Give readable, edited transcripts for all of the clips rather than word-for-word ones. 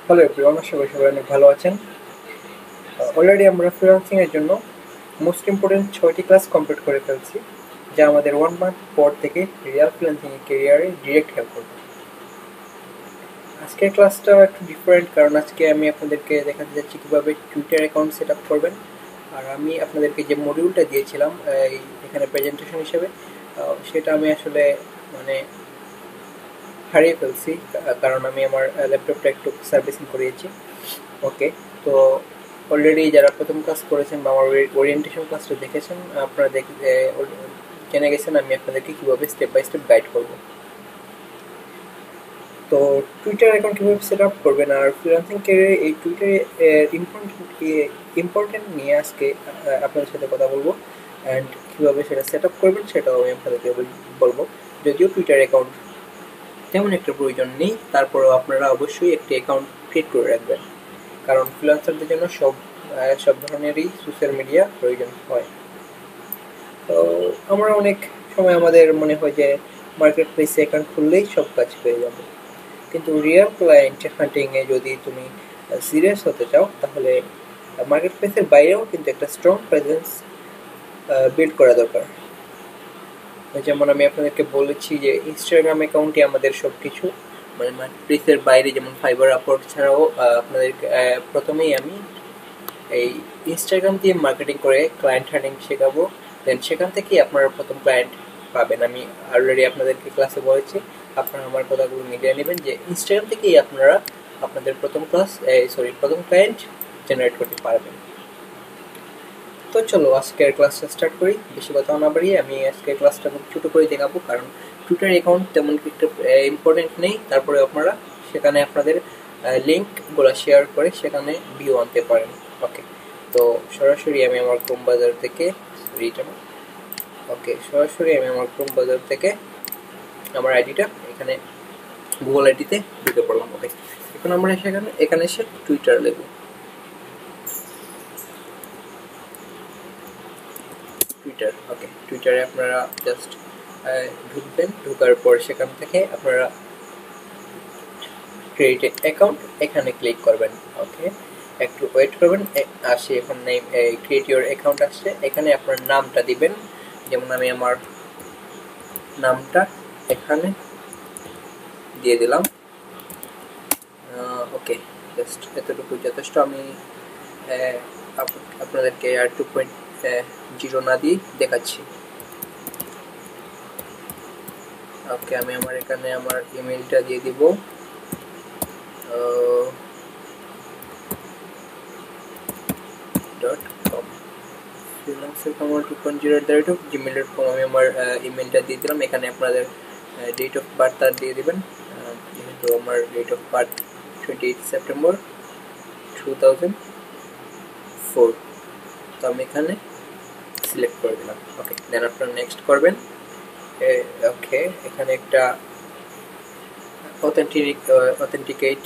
Hello everyone, আশা করি সবাই অনেক ভালো আছেন। অলরেডি আমরা ফ্রিল্যান্সিং এর জন্য মোস্ট ইম্পর্টেন্ট 6টি ক্লাস কমপ্লিট করে ফেলছি, যা আমাদের 1 মান্থ পর থেকে রিয়েল ফ্রিল্যান্সিং ক্যারিয়ারে ডিরেক্ট হেল্প করবে। আজকের ক্লাসটা একটু ডিফারেন্ট, কারণ আজকে আমি আপনাদেরকে দেখাতে যাচ্ছি কীভাবে টুইটার অ্যাকাউন্ট সেট আপ করবেন। আর আমি আপনাদেরকে যে মডিউলটা দিয়েছিলাম এখানে প্রেজেন্টেশন হিসেবে, সেটা আমি আসলে মানে হারিয়ে ফেলছি, কারণ আমি আমার ল্যাপটপটা একটু সার্ভিসিং করিয়েছি। ওকে, তো অলরেডি যারা প্রথম ক্লাস করেছেন বা আমার ওরিয়েন্টেশন ক্লাসটা দেখেছেন, আপনারা জেনে গেছেন আমি আপনাদেরকে কীভাবে স্টেপ বাই স্টেপ গাইড করব। তো টুইটার অ্যাকাউন্ট কীভাবে সেট আপ করবেন আর ফ্রিল্যান্সিং ক্যারিয়ারে এই টুইটারে ইম্পর্টেন্ট নিয়ে আজকে আপনাদের সাথে কথা বলবো। অ্যান্ড কীভাবে সেটা সেট আপ করবেন সেটাও আমি আপনাদেরকে বলবো। যদিও টুইটার অ্যাকাউন্ট তেমন একটা প্রয়োজন নেই, তারপরেও আপনারা অবশ্যই একটি অ্যাকাউন্ট ক্রিয়েট করে রাখবেন, কারণ ফ্রিল্যান্সারদের জন্য সব ধরনেরই সোশ্যাল মিডিয়া প্রয়োজন হয়। তো আমরা অনেক সময় আমাদের মনে হয় যে মার্কেট প্লেসে অ্যাকাউন্ট খুললেই সব কাজ পেয়ে যাবে, কিন্তু রিয়েল ক্লায়েন্ট হান্টিংয়ে যদি তুমি সিরিয়াস হতে চাও, তাহলে মার্কেট প্লেসের বাইরেও কিন্তু একটা স্ট্রং প্রেজেন্স বিল্ড করা দরকার। যেমন আমি আপনাদেরকে বলেছি যে ইনস্টাগ্রাম অ্যাকাউন্টই আমাদের সব কিছু, মানে মার্কেট প্লেসের বাইরে যেমন ফাইবার, আপওয়ার্ক ছাড়াও আপনাদেরকে প্রথমেই আমি এই ইনস্টাগ্রাম দিয়ে মার্কেটিং করে ক্লায়েন্ট হান্টিং শেখাবো। দেন সেখান থেকেই আপনারা প্রথম ক্লায়েন্ট পাবেন। আমি অলরেডি আপনাদেরকে ক্লাসে বলেছি, আপনারা আমার কথাগুলো মিলিয়ে নেবেন যে ইনস্টাগ্রাম থেকেই আপনারা আপনাদের প্রথম ক্লায়েন্ট জেনারেট করতে পারবেন। তো চলো আজকের ক্লাসটা স্টার্ট করি। বেশি কথা না বাড়িয়ে আমি আজকের ক্লাসটা খুব ছোটো করে দেখাবো, কারণ টুইটার অ্যাকাউন্ট তেমন একটা ইম্পর্টেন্ট নেই, তারপরে আপনারা সেখানে আপনাদের লিঙ্কগুলো শেয়ার করে সেখানে ভিউ আনতে পারেন। ওকে, তো সরাসরি আমি আমার ক্রোম ব্রাউজার থেকে আমার আইডিটা এখানে গুগল আইডিতে ঢুকে পড়লাম। ওকে, এখন আমরা এখানে এসে টুইটার লিখব। ওকে, টুইটারে আপনারা জাস্ট ঢুকবেন, ঢোকার পর সেখান থেকে আপনারা ক্রিয়েট অ্যাকাউন্ট এখানে ক্লিক করবেন। ওকে, একটু ওয়েট করবেন, আসে এখন ক্রিয়েট ইউর অ্যাকাউন্ট আসছে। এখানে আপনার নামটা দিবেন, যেমন আমি আমার নামটা এখানে দিয়ে দিলাম। ওকে, জাস্ট এতটুকু যথেষ্ট। আমি আপনাদেরকে আর 2.0 না দিয়ে দেখাচ্ছি। ওকে, আমি এখানে আমার ইমেলটা দিয়ে দিব। gmail.com আমি আমার ইমেলটা দিয়ে দিলাম। এখানে আপনাদের ডেট অফ বার্থ দিয়ে দিবেন, যেহেতু আমার ডেট অফ বার্থ 28 সেপ্টেম্বর 2004, তো আমি এখানে সিলেক্ট করে দিলাম। ওকে, দেন আপনারা নেক্সট করবেন। ওকে, এখানে একটা অথেন্টিকেট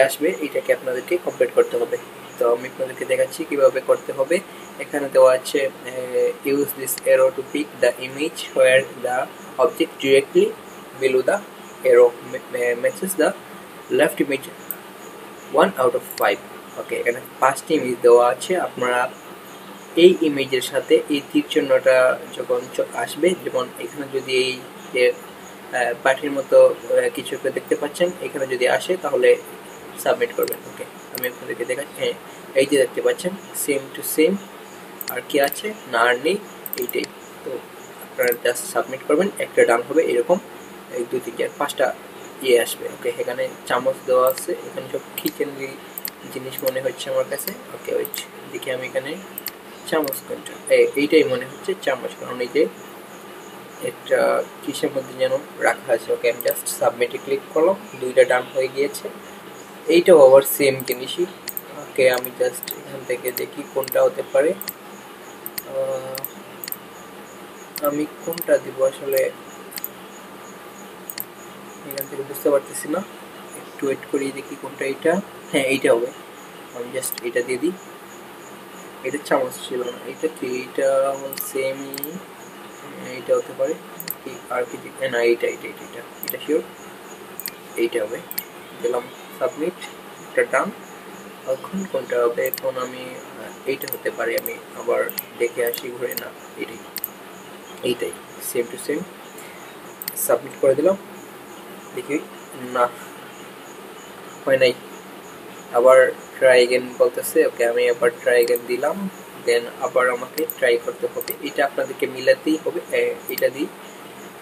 আসবে, এটাকে আপনাদেরকে কমপ্লিট করতে হবে। তো আমি আপনাদেরকে দেখাচ্ছি কিভাবে করতে হবে। এখানে দেওয়া আছে use this arrow to pick the image where the object directly below the arrow matches the left image 1 out of 5। Okay, এখানে 5টি ইমেজ দেওয়া আছে। আপনারা এই ইমেজের সাথে এই তীর চিহ্নটা যখন আসবে, যেমন এখানে যদি এই যে পাঠির মতো কিছু একটা দেখতে পাচ্ছেন, এখানে যদি আসে তাহলে সাবমিট করবেন। ওকে, আমি আপনাদেরকে দেখাচ্ছি। এই যে দেখতে পাচ্ছেন সেম টু সেম, আর কি আছে না আর নেই, এইটাই। তো আপনারা জাস্ট সাবমিট করবেন, একটা ডান হবে, এরকম 1 2 3 4 5টা আসবে। ওকে, এখানে চামচ দেওয়া আছে, এখানে সব কিচেনলি জিনিস মনে হচ্ছে আমার কাছে। ওকে, ওয়েট দেখি আমি এখানে চামচ কোনটা, এইটাই মনে হচ্ছে চামচ, কারণ এই যে একটা কিসের মধ্যে যেন রাখা আছে। ওকে, আমি জাস্ট সাবমিটে ক্লিক করলাম, 2টা ডান হয়ে গিয়েছে। এইটাও আবার সেম জিনিসই। ওকে, আমি জাস্ট এখান থেকে দেখি কোনটা হতে পারে। আমি কোনটা দিব আসলে এখান থেকে বুঝতে পারতেছি না, একটু ওয়েট করি দেখি কোনটা। এটা, হ্যাঁ এইটা হবে। আমি জাস্ট এটা দিয়ে দিই। এটা চামচ ছিল না, এটা কি, এটা সেমই, এইটা হতে পারে কি আর কি, না এইটা শিওর এইটা হবে। দিলাম সাবমিট, এটা ডান। এখন কোনটা হবে? এখন আমি এইটা হতে পারে, আমি আবার দেখে আসি ঘুরে। না, এইটাই সেম টু সেম। সাবমিট করে দিলাম, দেখি না হয় নাই। আবার ট্রাই এগেন বলতেছে। ওকে, আমি আবার ট্রাই এগেন দিলাম, দেন আবার আমাকে ট্রাই করতে হবে। এটা আপনাদেরকে মিলাতেই হবে, এটা দিই,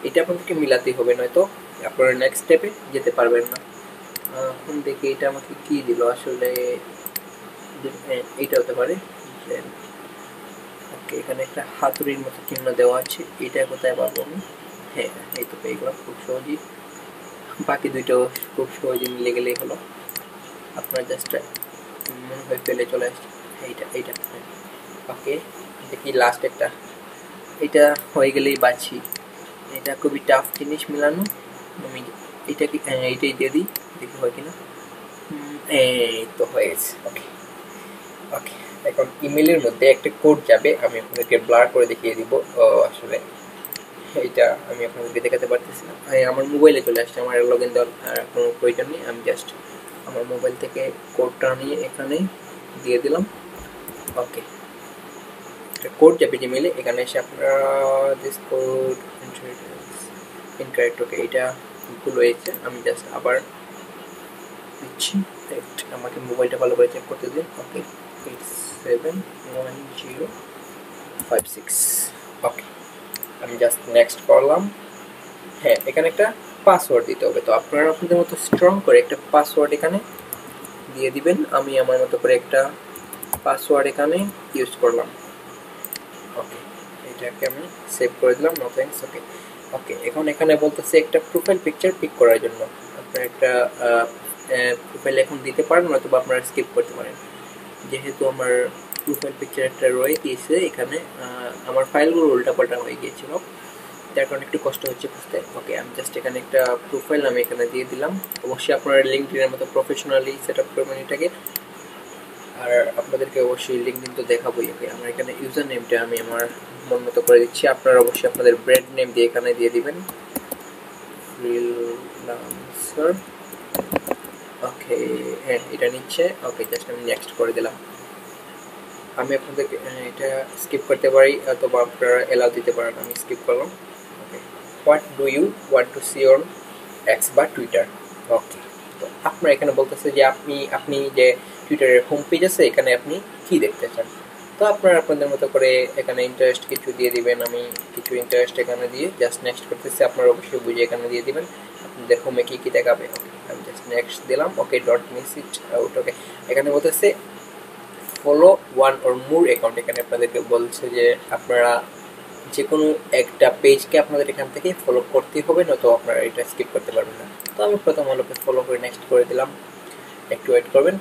এটা আপনাদেরকে মিলাতেই হবে, নয়তো আপনারা নেক্সট স্টেপে যেতে পারবেন না। এখন দেখি এটা আমাকে কি দিল আসলে। এইটা হতে পারে। ওকে, এখানে একটা হাতুড়ির মতো চিহ্ন দেওয়া আছে, এটা কোথায় পাবো আমি? হ্যাঁ, এই তো পেয়ে গেলাম খুব সহজেই। বাকি দুইটাও খুব সহজে মিলে গেলেই হলো। আপনার জাস্ট মনে হয় পেলে চলে আসছে। এইটা ওকে, দেখি লাস্ট একটা, এটা হয়ে গেলেই বাঁচি। এটা খুবই টাফ জিনিস মিলানো। আমি এইটাকে এইটাই দিয়ে দিই, দেখি হয় কিনা। এই তো হয়ে গেছে। ওকে ওকে, এখন ইমেলের মধ্যে একটা কোড যাবে, আমি আপনাদেরকে ব্লার করে দেখিয়ে দিব। আসলে এইটা আমি আপনাদেরকে দেখাতে পারতেছি না। আমার মোবাইলে চলে আসছে, আমার লগ ইন দেওয়ার কোনো প্রয়োজন নেই। আমি জাস্ট আমার মোবাইল থেকে কোডটা নিয়ে এখানে দিয়ে দিলাম। ওকে, কোড যাবে জিমেলে, এখানে এসে আপনারা দিস কোড ইনকারেক্ট। ওকে, এটা ভুল হয়েছে, আমি জাস্ট আবার দিচ্ছি। আমাকে মোবাইলটা ভালো করে চেক করতে দিন। ওকে, 871056। ওকে, আমি জাস্ট নেক্সট করলাম। হ্যাঁ, এখানে একটা পাসওয়ার্ড দিতে হবে, তো আপনারা আপনাদের মতো স্ট্রং করে একটা পাসওয়ার্ড এখানে দিয়ে দিবেন। আমি আমার মতো করে একটা পাসওয়ার্ড এখানে ইউজ করলাম। ওকে, এটাকে আমি সেভ করে দিলাম, নো থ্যাঙ্কস। ওকে ওকে, এখন এখানে বলতেছে একটা প্রোফাইল পিকচার পিক করার জন্য। আপনারা একটা প্রোফাইল এখন দিতে পারেন, নয়তো আপনারা স্কিপ করতে পারেন। যেহেতু আমার প্রোফাইল পিকচার একটা রয়ে গিয়েছে এখানে, আমার ফাইলগুলো উল্টাপাল্টা হয়ে গিয়েছিল, যার কারণে একটু কষ্ট হচ্ছে বুঝতে। ওকে, আমি জাস্ট এখানে একটা প্রোফাইল আমি এখানে দিয়ে দিলাম। অবশ্যই আপনারা লিঙ্কডইনের মতো প্রফেশনালি সেট আপ করবেন এটাকে। আর আপনাদেরকে অবশ্যই লিঙ্কডইন তো দেখাবোই। ওকে, আমার এখানে ইউজার নেমটা আমি আমার মন মতো করে দিচ্ছি। আপনারা অবশ্যই আপনাদের ব্র্যান্ড নেম দিয়ে এখানে দিয়ে দিবেন, ফ্রিল্যান্সার। ওকে, হ্যাঁ এটা নিচ্ছে। ওকে, জাস্ট আমি নেক্সট করে দিলাম। আমি আপনাদেরকে এটা স্কিপ করতে পারি, অথবা আপনারা এলাও দিতে পারেন। আমি স্কিপ করলাম। Okay, what do you want to see on X বা টুইটার? ওকে, তো আপনার এখানে বলতেছে যে আপনি যে টুইটারের হোম পেজ আছে, এখানে আপনি কি দেখতে চান। তো আপনারা আপনাদের মতো করে এখানে ইন্টারেস্ট কিছু দিয়ে দিবেন। আমি কিছু ইন্টারেস্ট এখানে দিয়ে জাস্ট নেক্সট করতেছি। আপনারা অবশ্যই বুঝে এখানে দিয়ে দিবেন আপনাদের হোমে কী কী দেখাবে। ওকে, আমি জাস্ট নেক্সট দিলাম। ওকে, ডট মিস ইট আউট। ওকে, এখানে বলতেছে follow one or more account. এখানে আপনাদেরকে বলছে যে আপনারা যে কোনো একটা পেজকে আপনাদের এখান থেকে ফলো করতে হবে, নয়তো আপনারা এটা স্কিপ করতে পারবেন না। তো আমি প্রথম আলোকে ফলো করে নেক্সট করে দিলাম। একটু ওয়েট করবেন,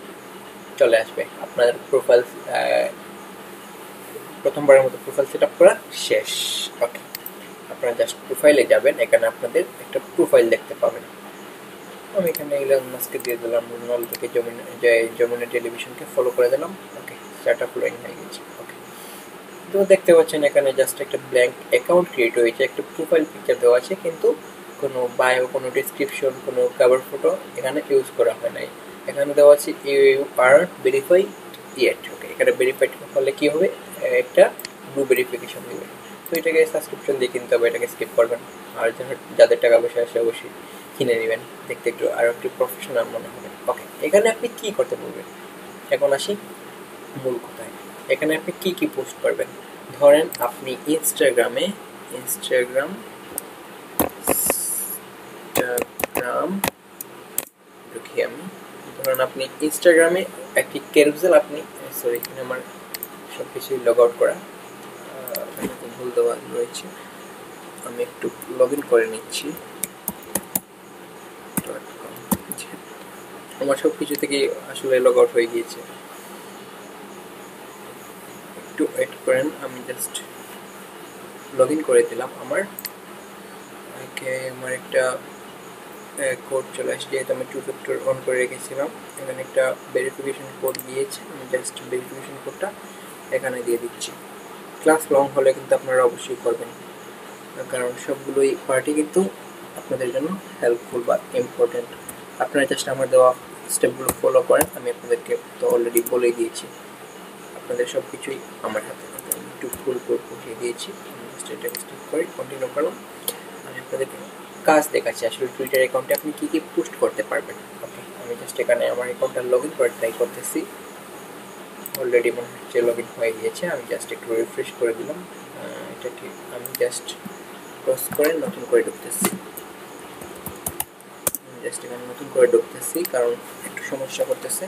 চলে আসবে আপনার প্রোফাইল। প্রথমবারের মতো প্রোফাইল সেট আপ করা শেষ। ওকে, আপনারা জাস্ট প্রোফাইলে যাবেন, এখানে আপনাদের একটা প্রোফাইল দেখতে পাবেন। আমি এখানে ইলন মাস্ককে দিয়ে দিলাম, নল থেকে যমুনা টেলিভিশনকে ফলো করে দিলাম। ওকে, সেটা ফলোইং হয়ে গেছে। ওকে, তো দেখতে পাচ্ছেন এখানে জাস্ট একটা ব্ল্যাঙ্ক অ্যাকাউন্ট ক্রিয়েট হয়েছে, একটা প্রোফাইল পিকচার দেওয়া আছে, কিন্তু কোনো বায়ো, কোনো ডিসক্রিপশন, কোনো কভার ফটো এখানে ইউজ করা হয় নাই। এখানে দেওয়া আছে ইউ আর ভেরিফাইড ইয়েট। ওকে, এখানে ভেরিফাইড হলে কী হবে, একটা ব্লু ভেরিফিকেশন দেবে। তো এটাকে সাবস্ক্রিপশন দিয়ে কিনতে হবে, এটাকে স্কিপ করবেন। আর যাদের টাকা পয়সা আসে অবশ্যই কিনে নেবেন, দেখতে একটু আরও একটু প্রফেশনাল মনে হবে। ওকে, এখানে আপনি কী করতে পারবেন, এখন আসি মূল কথায়। এখানে আপনি কী কী পোস্ট করবেন। ধরেন আপনি ইনস্টাগ্রাম ঢুকি আমি। ধরেন আপনি ইনস্টাগ্রামে একটি ক্যারুসেল, আপনি সরি, এখানে আমার সব কিছুই লগ আউট করা, ভুল দেওয়া রয়েছে। আমি একটু লগ ইন করে নিচ্ছি। আমার সব কিছু থেকে আসলে লগ আউট হয়ে গিয়েছে, একটু ওয়েট করেন। আমি জাস্ট লগ ইন করে দিলাম। আমার একটা কোড চলে আসছে, যেহেতু আমি 2 ফ্যাক্টর অন করে রেখেছিলাম। এখানে একটা ভেরিফিকেশন কোড দিয়েছে, আমি জাস্ট ভেরিফিকেশন কোডটা এখানে দিয়ে দিচ্ছি। ক্লাস লং হলে কিন্তু আপনারা অবশ্যই করবেন, কারণ সবগুলোই পার্টি কিন্তু আপনাদের জন্য হেল্পফুল বা ইম্পর্টেন্ট। আপনারা জাস্ট আমার দেওয়া স্টেপগুলো ফলো করেন। আমি আপনাদেরকে তো অলরেডি বলে দিয়েছি, আপনাদের সব কিছুই আমার হাতে। আমি একটু ফুল করে বসিয়ে দিয়েছি, আমি জাস্ট এটাকে স্টিক করে কন্টিনিউ করলাম। আমি আপনাদেরকে কাজ দেখাচ্ছি আসলে টুইটার অ্যাকাউন্টে আপনি কী কী পোস্ট করতে পারবেন। ওকে, আমি জাস্ট এখানে আমার অ্যাকাউন্টটা লগ ইন করে ট্রাই করতেছি। অলরেডি মনে হচ্ছে লগ ইন হয়ে গিয়েছে। আমি জাস্ট একটু রিফ্রেশ করে দিলাম এটাকে। আমি জাস্ট ক্রস করে নতুন করে ঢুকতেছি। জাস্ট এখানে নতুন করে ঢুকতেছি কারণ একটু সমস্যা করতেছে।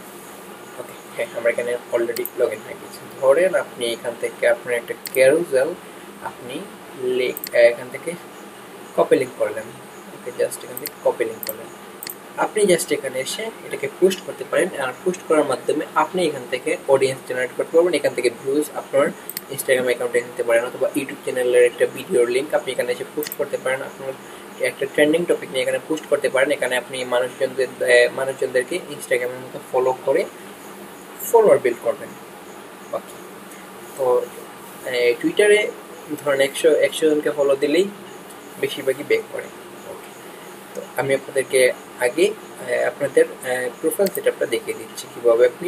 ওকে, হ্যাঁ, আমরা এখানে অলরেডি লগ ইন হয়ে গেছি। ধরেন আপনি এখান থেকে আপনার একটা ক্যারুজেল আপনি এখান থেকে কপি লিঙ্ক করলেন। ওকে, জাস্ট এখান থেকে কপি লিঙ্ক করলেন। আপনি জাস্ট এখানে এসে এটাকে পোস্ট করতে পারেন, আর পোস্ট করার মাধ্যমে আপনি এখান থেকে অডিয়েন্স জেনারেট করতে পারবেন। এখান থেকে ভিউজ আপনার ইনস্টাগ্রাম অ্যাকাউন্টে নিতে পারেন, অথবা ইউটিউব চ্যানেলের একটা ভিডিওর লিঙ্ক আপনি এখানে এসে পোস্ট করতে পারেন। আপনার একটা ট্রেন্ডিং টপিক নিয়ে এখানে পোস্ট করতে পারেন। এখানে আপনি মানুষজনদেরকে ইনস্টাগ্রামের মতো ফলো করে ফলোয়ার বিল্ড করবেন। ওকে, তো টুইটারে ধরেন 100 জনকে ফলো দিলেই বেশিরভাগই ব্যাক করে। ওকে, তো আমি আপনাদেরকে আগে আপনাদের প্রোফাইল সেটআপটা দেখিয়ে দিচ্ছি কীভাবে আপনি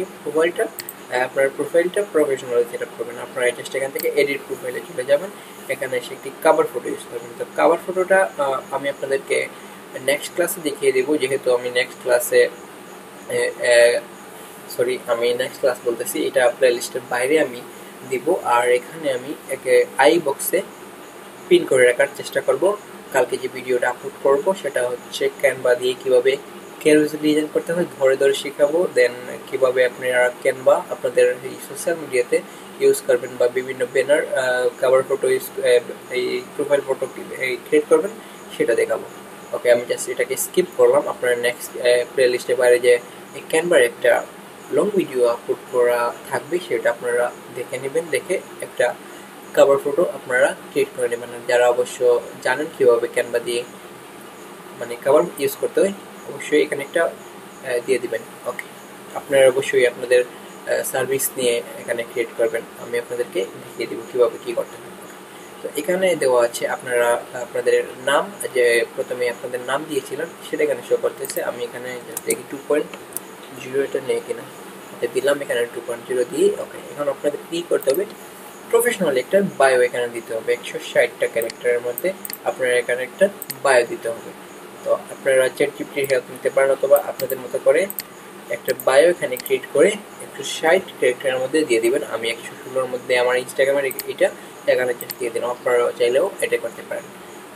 আপনার প্রোফাইলটা প্রফেশনাল সেটআপ করবেন। আপনারা জাস্ট এখান থেকে এডিট প্রোফাইলে চলে যাবেন, এখানে এসে একটি কাভার ফটো ইউজ করবেন। তো কাভার ফটোটা আমি আপনাদেরকে নেক্সট ক্লাসে দেখিয়ে দেবো, যেহেতু আমি নেক্সট ক্লাসে বলতেছি, এটা প্লে লিস্টের বাইরে আমি দিব। আর এখানে আমি একে আই বক্সে পিন করে রাখার চেষ্টা করব। কালকে যে ভিডিওটা আপলোড করব সেটা হচ্ছে ক্যানভা দিয়ে কিভাবে ক্যারুজেল ডিজাইন করতে হয় ধরে ধরে শেখাবো। দেন কিভাবে আপনারা ক্যানভা আপনাদের এই সোশ্যাল মিডিয়াতে ইউজ করবেন, বা বিভিন্ন ব্যানার কভার ফটো এই প্রোফাইল ফটো ক্রিয়েট করবেন সেটা দেখাবো। ওকে, আমি জাস্ট এটাকে স্কিপ করলাম। আপনার নেক্সট প্লে লিস্টের বাইরে যে ক্যানভার একটা লং ভিডিও আপলোড করা থাকবে সেটা আপনারা দেখে নেবেন, দেখে একটা কভার ফটো আপনারা ক্রিয়েট করে নেবেন। যারা অবশ্য জানেন কীভাবে ক্যানভা দিয়ে কভার ইউজ করতে হয়, অবশ্যই এখানে একটা দিয়ে দিবেন। ওকে, আপনারা অবশ্যই আপনাদের সার্ভিস নিয়ে এখানে ক্রিয়েট করবেন। আমি আপনাদেরকে দেখিয়ে দেবো কীভাবে কী করতে হবে। তো এখানে দেওয়া আছে আপনারা আপনাদের নাম, যে প্রথমে আপনাদের নাম দিয়েছিলেন সেটা এখানে শো করতেছে। আমি এখানে দেখি 2.0 এটা নেই কিনা, দিলাম এখানে 2.0 দিয়ে। ওকে, এখন আপনাদের কী করতে হবে, প্রফেশনাল একটা বায়ো এখানে দিতে হবে। 160টা ক্যারেক্টারের মধ্যে আপনারা এখানে একটা বায়ো দিতে হবে। তো আপনারা চ্যাটজিপিটির হেল্প নিতে পারেন, অথবা আপনাদের মতো করে একটা বায়ো এখানে ক্রিয়েট করে 160 ক্যারেক্টারের মধ্যে দিয়ে দিবেন। আমি 116-র মধ্যে আমার ইনস্টাগ্রামের এটা এখানে দিয়ে দিলাম, আপনারা চাইলেও এটা করতে পারেন।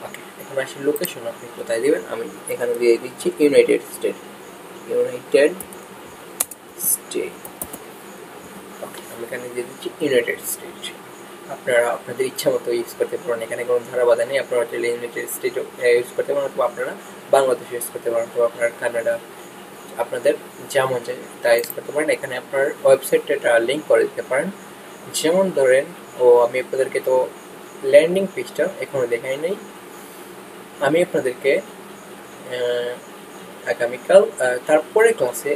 ওকে, এখন আসি লোকেশন আপনি কোথায় দিবেন। আমি এখানে দিয়ে দিচ্ছি ইউনাইটেড স্টেট। ওকে, আমি এখানে দিয়ে দিচ্ছি ইউনাইটেড স্টেট। আপনারা আপনাদের ইচ্ছা মতো ইউজ করতে পারেন, এখানে কোনো ধারাবাধা নেই। আপনারা চাইলে ইউনাইটেড স্টেটও ইউজ করতে পারেন, অথবা আপনারা বাংলাদেশ ইউজ করতে পারেন, অথবা আপনার কানাডা, আপনাদের যেমন চাই তা ইউজ করতে পারেন। এখানে আপনার ওয়েবসাইটটা লিঙ্ক করে দিতে পারেন। যেমন ধরেন, আমি আপনাদেরকে তো ল্যান্ডিং পেজটা এখনো দেখাই নাই। আমি আপনাদেরকে আগামীকাল তারপরে ক্লাসে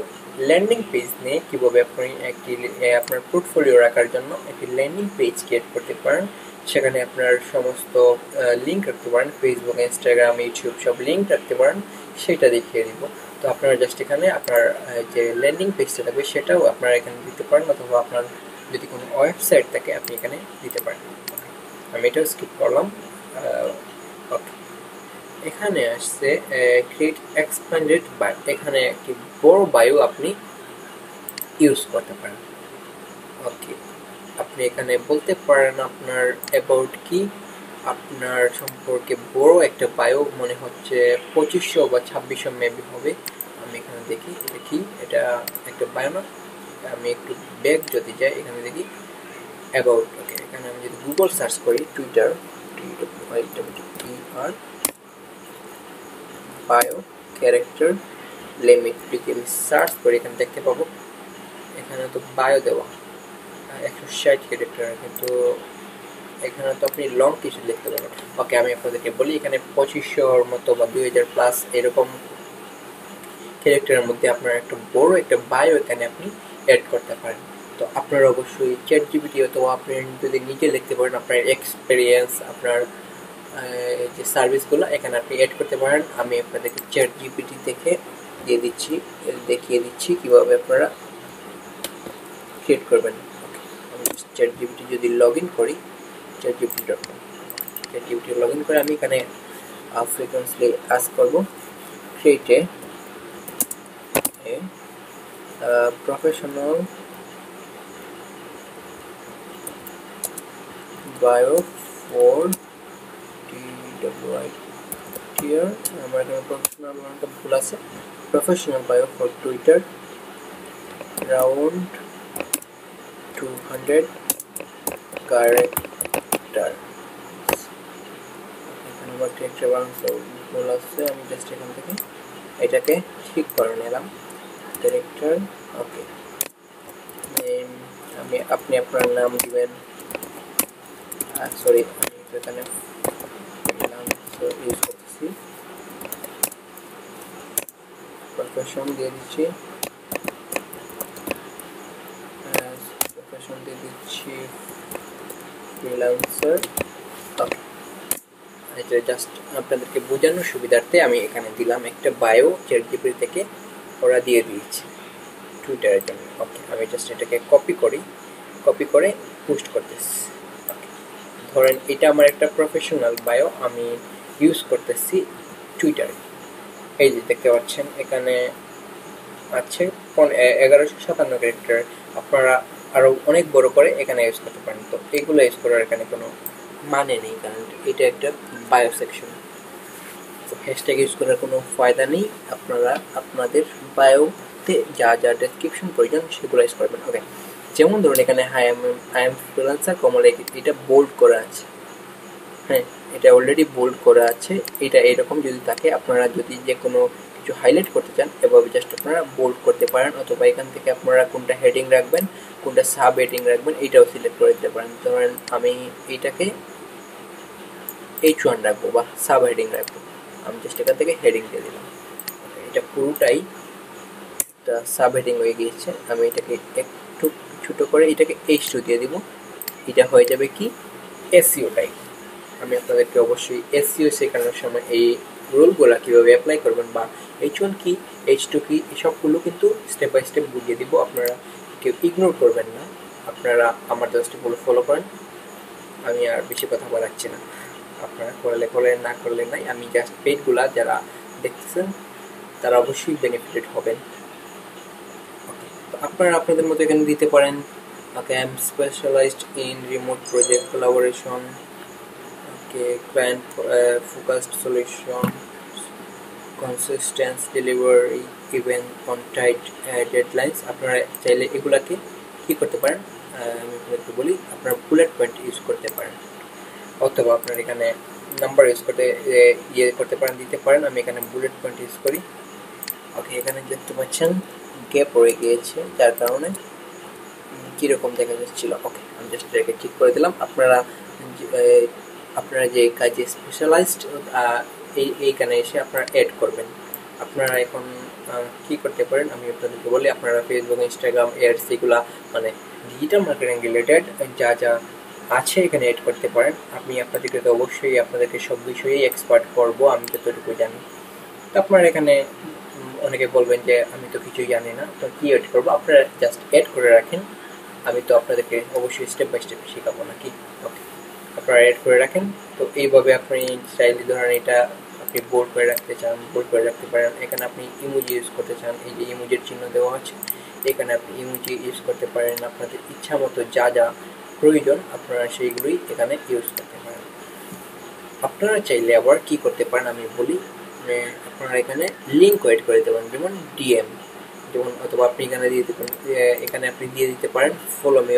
ল্যান্ডিং পেজ নিয়ে কীভাবে আপনি আপনার পোর্টফোলিও রাখার জন্য একটি ল্যান্ডিং পেজ ক্রিয়েট করতে পারেন, সেখানে আপনার সমস্ত লিঙ্ক রাখতে পারেন, ফেসবুক, ইনস্টাগ্রাম, ইউটিউব সব লিঙ্ক রাখতে পারেন, সেটা দেখিয়ে দিব। তো আপনারা জাস্ট এখানে আপনার যে ল্যান্ডিং পেজটা থাকবে সেটাও আপনারা এখানে দিতে পারেন, অথবা আপনার যদি কোনো ওয়েবসাইট থাকে আপনি এখানে দিতে পারেন। আমি এটাও স্কিপ করলাম। ওকে, এখানে আসছে ক্রিয়েট এক্সপ্যান্ডেড বায়ো। এখানে একটি বড় বায়ো আপনি ইউজ করতে পারেন। ওকে, আপনি এখানে বলতে পারেন আপনার অ্যাবাউট কি, আপনার সম্পর্কে বড় একটা বায়ো, মনে হচ্ছে 2500 বা 2600 মেবি হবে। আমি এখানে দেখি এটা কি, এটা একটা বায়ো না। আমি একটু ব্যাক যদি যাই, এখানে দেখি অ্যাবাউট। ওকে, এখানে আমি যদি গুগল সার্চ করি টুইটার বায়ো ক্যারেক্টার লিমিট লিখে আমি সার্চ করি, এখানে দেখতে পাবো এখানে তো বায়ো দেওয়া 160 ক্যারেক্টার, কিন্তু এখানে তো আপনি লং কিছু লিখতে পারবেন। ওকে, আমি আপনাদেরকে বলি, এখানে 2500-র মতো বা 2000+ এরকম ক্যারেক্টারের মধ্যে আপনার একটা বড় একটা বায়ো এখানে আপনি অ্যাড করতে পারেন। তো আপনারা অবশ্যই চ্যাটজিপিটি, অথবা আপনি যদি নিজে লিখতে পারেন আপনার এক্সপিরিয়েন্স, আপনার যে সার্ভিসগুলো এখানে আপনি অ্যাড করতে পারেন। আমি আপনাদেরকে চ্যাটজিপিটি থেকে দিয়ে দিচ্ছি, দেখিয়ে দিচ্ছি কিভাবে আপনারা ক্রিয়েট করবেন। আমি ChatGPT যদি লগ ইন করি, chatgpt.com, ChatGPT লগ ইন করে আমি এখানে frequently ask করব create a professional bio for TWITer। আমার এখানে প্রফেশনাল নামটা ভুল আছে, professional bio for Twitter around 200 character। এখানে আমার ক্যারেক্টার বানানো ভুল আছে, আমি জাস্ট এখান থেকে এটাকে ঠিক করে নিলাম। ক্যারেক্টার ওকে, আপনি আপনার নাম দিবেন, সরি আমি এখানে নাম ইউজ করতেছি, প্রফেশন দিয়ে দিচ্ছি, প্রফেশন দিয়ে দিচ্ছি ফ্রিল্যান্সার। ওকে, এটা জাস্ট আপনাদেরকে বোঝানোর সুবিধার্থে আমি এখানে দিলাম একটা বায়ো, ChatGPT থেকে ওরা দিয়ে দিয়েছে টুইটারের জন্য। ওকে, আমি জাস্ট এটাকে কপি করে পোস্ট করতেছি। ধরেন এটা আমার একটা প্রফেশনাল বায়ো, আমি ইউজ করতেছি টুইটারে। এই যে দেখতে পাচ্ছেন এখানে আছে 1157 ক্যারেক্টার, আপনারা আরও অনেক বড় করে এখানে ইউজ করতে পারেন। তো এগুলো ইউজ করার এখানে কোনো মানে নেই, কারণ এটা একটা বায়ো সেকশন। তো হ্যাশট্যাগ ইউজ করার কোনো ফায়দা নেই, আপনারা আপনাদের বায়োতে যা যা ডেসক্রিপশন প্রয়োজন সেগুলো ইউজ করবেন। ওকে, যেমন ধরুন এখানে আই এম ফ্রিল্যান্সার কমলা, এটা বোল্ড করা আছে, হ্যাঁ এটা অলরেডি বোল্ড করা আছে। এটা এরকম যদি থাকে, আপনারা যদি যে কোনো কিছু হাইলাইট করতে চান এভাবে জাস্ট আপনারা বোল্ড করতে পারেন, অথবা এখান থেকে আপনারা কোনটা হেডিং রাখবেন, কোনটা সাব হেডিং রাখবেন এটাও সিলেক্ট করে দিতে পারেন। ধরেন আমি এইটাকে H1 রাখবো বা সাব হেডিং রাখবো, আমি জাস্ট এখান থেকে হেডিং দিয়ে দিলাম। এটা পুরোটাই একটা সাব হেডিং হয়ে গিয়েছে। আমি এটাকে একটু ছোটো করে এটাকে H2 দিয়ে দিব, এটা হয়ে যাবে কি SEO টাইপ। আমি আপনাদেরকে অবশ্যই SEO শেখানোর সময় এই রুলগুলো কীভাবে অ্যাপ্লাই করবেন বা H1 কি H2 কি এসবগুলো কিন্তু স্টেপ বাই স্টেপ বুঝিয়ে দিব, আপনারা কেউ ইগনোর করবেন না, আপনারা আমার জাস্টগুলো ফলো করেন। আমি আর বেশি কথা বলাচ্ছি না, আপনারা করলে না করলে নাই, আমি জাস্ট পেজগুলা যারা দেখতেছেন তারা অবশ্যই বেনিফিটেড হবেন। আপনারা আপনাদের মতো এখানে দিতে পারেন okay, I am specialised in remote project collaboration, okay client focused solution, consistence delivery even on tight deadlines. আপনারা চাইলে এগুলাকে কী করতে পারেন, আমি আপনাদেরকে বলি, আপনারা বুলেট পয়েন্ট ইউজ করতে পারেন, অথবা আপনার এখানে নাম্বার ইউজ করতে করতে পারেন, দিতে পারেন। আমি এখানে বুলেট পয়েন্ট ইউজ করি। ওকে, এখানে দেখতে পাচ্ছেন গ্যাপ পড়ে গিয়েছে, যার কারণে কীরকম দেখা যাচ্ছিল। ওকে, আমি জাস্ট এটাকে ঠিক করে দিলাম। আপনারা যে কাজে স্পেশালাইজড এইখানে এসে আপনারা অ্যাড করবেন। আপনারা এখন কি করতে পারেন আমি আপনাদেরকে বলি, আপনারা ফেসবুক, ইনস্টাগ্রাম, এডস এগুলা মানে ডিজিটাল মার্কেটিং রিলেটেড যা যা আছে এখানে অ্যাড করতে পারেন। আমি আপনাদেরকে তো অবশ্যই আপনাদেরকে সব বিষয়েই এক্সপার্ট করব আমি যতটুকু জানি। তো আপনারা এখানে অনেকে বলবেন যে আমি তো কিছুই জানি না, তো কী অ্যাড করবো, আপনারা জাস্ট অ্যাড করে রাখেন, আমি তো আপনাদেরকে অবশ্যই স্টেপ বাই স্টেপ শেখাবো নাকি। ওকে, আপনারা অ্যাড করে রাখেন। তো এইভাবে আপনি চাইলে ধরেন এটা আপনি বোল্ড করে রাখতে চান, বোল্ড করে রাখতে পারেন। এখানে আপনি ইমোজি ইউজ করতে চান, এই যে ইমোজির চিহ্ন দেওয়া আছে, এখানে আপনি ইমোজি ইউজ করতে পারেন। আপনাদের ইচ্ছা মতো যা যা প্রয়োজন আপনারা সেইগুলোই এখানে ইউজ করতে পারেন। আপনারা চাইলে আবার কি করতে পারেন আমি বলি, আপনারা এখানে লিঙ্ক এড করে দিতে পারেন, যেমন DM, যেমন অথবা আপনি এখানে দিয়ে দিতে পারেন, এখানে আপনি দিয়ে দিতে পারেন ফলো মি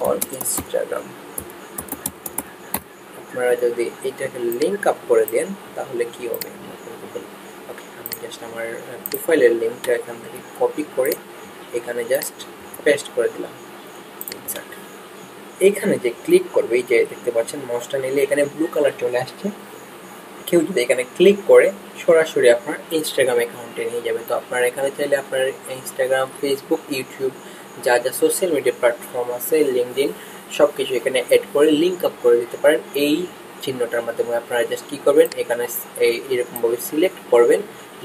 অন ইনস্টাগ্রাম। আপনারা যদি এটাকে লিঙ্ক আপ করে দেন তাহলে কি হবে। ওকে, আমি জাস্ট আমার প্রোফাইলের লিঙ্কটা এখান থেকে কপি করে এখানে জাস্ট পেস্ট করে দিলাম। এখানে যে ক্লিক করবে, এই যে দেখতে পাচ্ছেন মাউসটা নিলে এখানে ব্লু কালার চলে আসছে, কেউ যদি এখানে ক্লিক করে সরাসরি আপনার ইনস্টাগ্রাম অ্যাকাউন্টে নিয়ে যাবে। তো আপনারা এখানে চাইলে আপনার ইনস্টাগ্রাম, ফেসবুক, ইউটিউব যা যা সোশ্যাল মিডিয়া প্ল্যাটফর্ম আছে, লিঙ্কডইন সব কিছু এখানে অ্যাড করে লিঙ্ক আপ করে দিতে পারেন এই চিহ্নটার মাধ্যমে আপনারা জাস্ট কী করবেন, এখানে এরকমভাবে সিলেক্ট করবেন,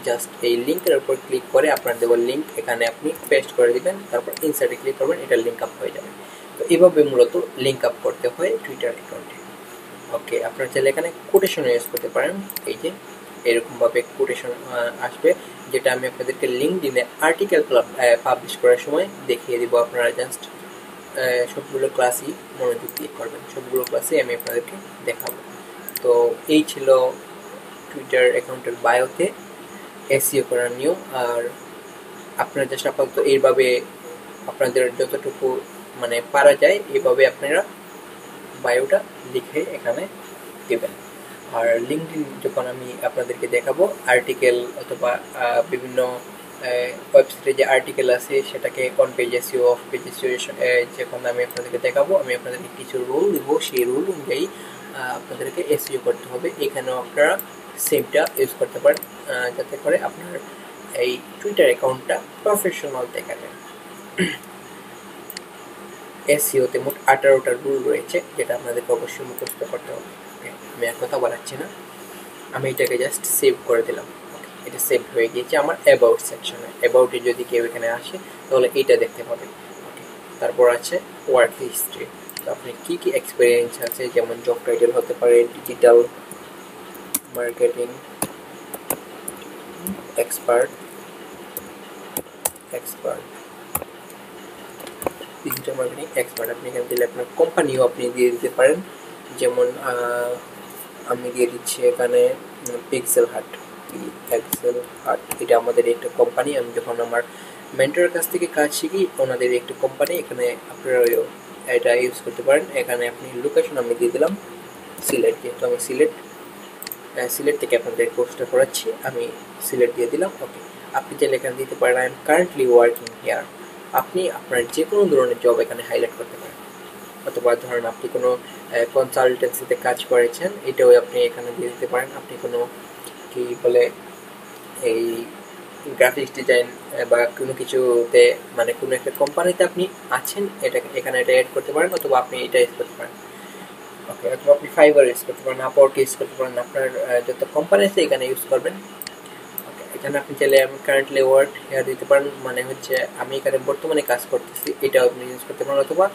জাস্ট এই লিঙ্কের উপর ক্লিক করে আপনার দেওয়ার লিঙ্ক এখানে আপনি পেস্ট করে দিবেন, তারপর ইনসার্টে ক্লিক করবেন, এটা লিঙ্ক আপ হয়ে যাবে। তো এইভাবে মূলত লিঙ্ক আপ করতে হয় টুইটার অ্যাকাউন্টে। ওকে, আপনারা চাইলে এখানে কোটেশন ইউজ করতে পারেন, এই যে এরকমভাবে কোটেশন আসবে, যেটা আমি আপনাদেরকে লিঙ্কডইনে আর্টিকেল পাবলিশ করার সময় দেখিয়ে দিব। আপনারা জাস্ট সবগুলো ক্লাসই মনোযোগ দিয়ে করবেন, সবগুলো ক্লাসই আমি আপনাদেরকে দেখাবো। তো এই ছিল টুইটার অ্যাকাউন্টের বায়োতে এসইও করার নিয়ম। আর আপনারা জাস্ট আপাতত এইভাবে আপনাদের যতটুকু মানে পারা যায় এইভাবে আপনারা বায়োটা লিখে এখানে দেবেন। আর লিঙ্কডইন যখন আমি আপনাদেরকে দেখাবো আর্টিকেল অথবা বিভিন্ন ওয়েবসাইটে যে আর্টিকেল আছে সেটাকে on page SEO, of page SEO যখন আমি আপনাদেরকে দেখাবো, আমি আপনাদেরকে কিছু রুল দেবো, সেই রুল অনুযায়ী আপনাদেরকে এসইও করতে হবে। এখানেও আপনারা সেমটা ইউজ করতে পারেন, যাতে করে আপনার এই টুইটার অ্যাকাউন্টটা প্রফেশনাল দেখা যায়। এসইওতে মোট 18টা রুল রয়েছে, যেটা আপনাদেরকে অবশ্যই মুখস্থ করতে হবে। আমি আর কথা বলাচ্ছি না, আমি এটাকে জাস্ট সেভ করে দিলাম। এটা সেভ হয়ে গিয়েছে আমার অ্যাবাউট সেকশনে। অ্যাবাউটে যদি কেউ এখানে আসে তাহলে এইটা দেখতে পাবে। তারপর আছে ওয়ার্ক হিস্ট্রি, তো আপনি কী কী এক্সপিরিয়েন্স আছে, যেমন জব টাইটেল হতে পারে digital marketing expert, digital marketing expert. আপনি এখানে দিলে আপনার কোম্পানিও আপনি দিয়ে দিতে পারেন, যেমন আমি দিয়ে দিচ্ছি এখানে পিক্সেল হাট। এটা আমাদের একটা কোম্পানি, আমি যখন আমার মেন্টরের কাছ থেকে কাজ শিখি ওনাদের একটা কোম্পানি, এখানে আপনারা এটা ইউজ করতে পারেন। এখানে আপনি লোকেশন আমি দিয়ে দিলাম সিলেট, যেহেতু আমি সিলেট থেকে আপনাদের কোর্সটা করাচ্ছি, আমি সিলেট দিয়ে দিলাম। ওকে, আপনি চাইলে এখানে দিতে পারেন I am currently working here. আপনি আপনার যে কোনো ধরনের জব এখানে হাইলাইট করতে পারেন, অথবা ধরেন আপনি কোনো কনসালটেন্সিতে কাজ করেছেন, এটাও আপনি এখানে দিয়ে দিতে পারেন। আপনি কোনো কি বলে এই গ্রাফিক্স ডিজাইন বা কোনো কিছুতে মানে কোনো একটা কোম্পানিতে আপনি আছেন, এখানে এটা অ্যাড করতে পারেন, অথবা আপনি এটা ইউজ করতে পারেন। ওকে, অথবা আপনি ফাইবার ইউজ করতে পারেন, আপওয়ার্ক ইউজ করতে পারেন, আপনার যত কোম্পানি আছে এখানে ইউজ করবেন। ওকে, এখানে আপনি চাইলে আমি কারেন্টলি ওয়ার্ক হেয়ার দিতে পারেন, মানে হচ্ছে আমি এখানে বর্তমানে কাজ করতেছি, এটাও আপনি ইউজ করতে পারেন। অথবা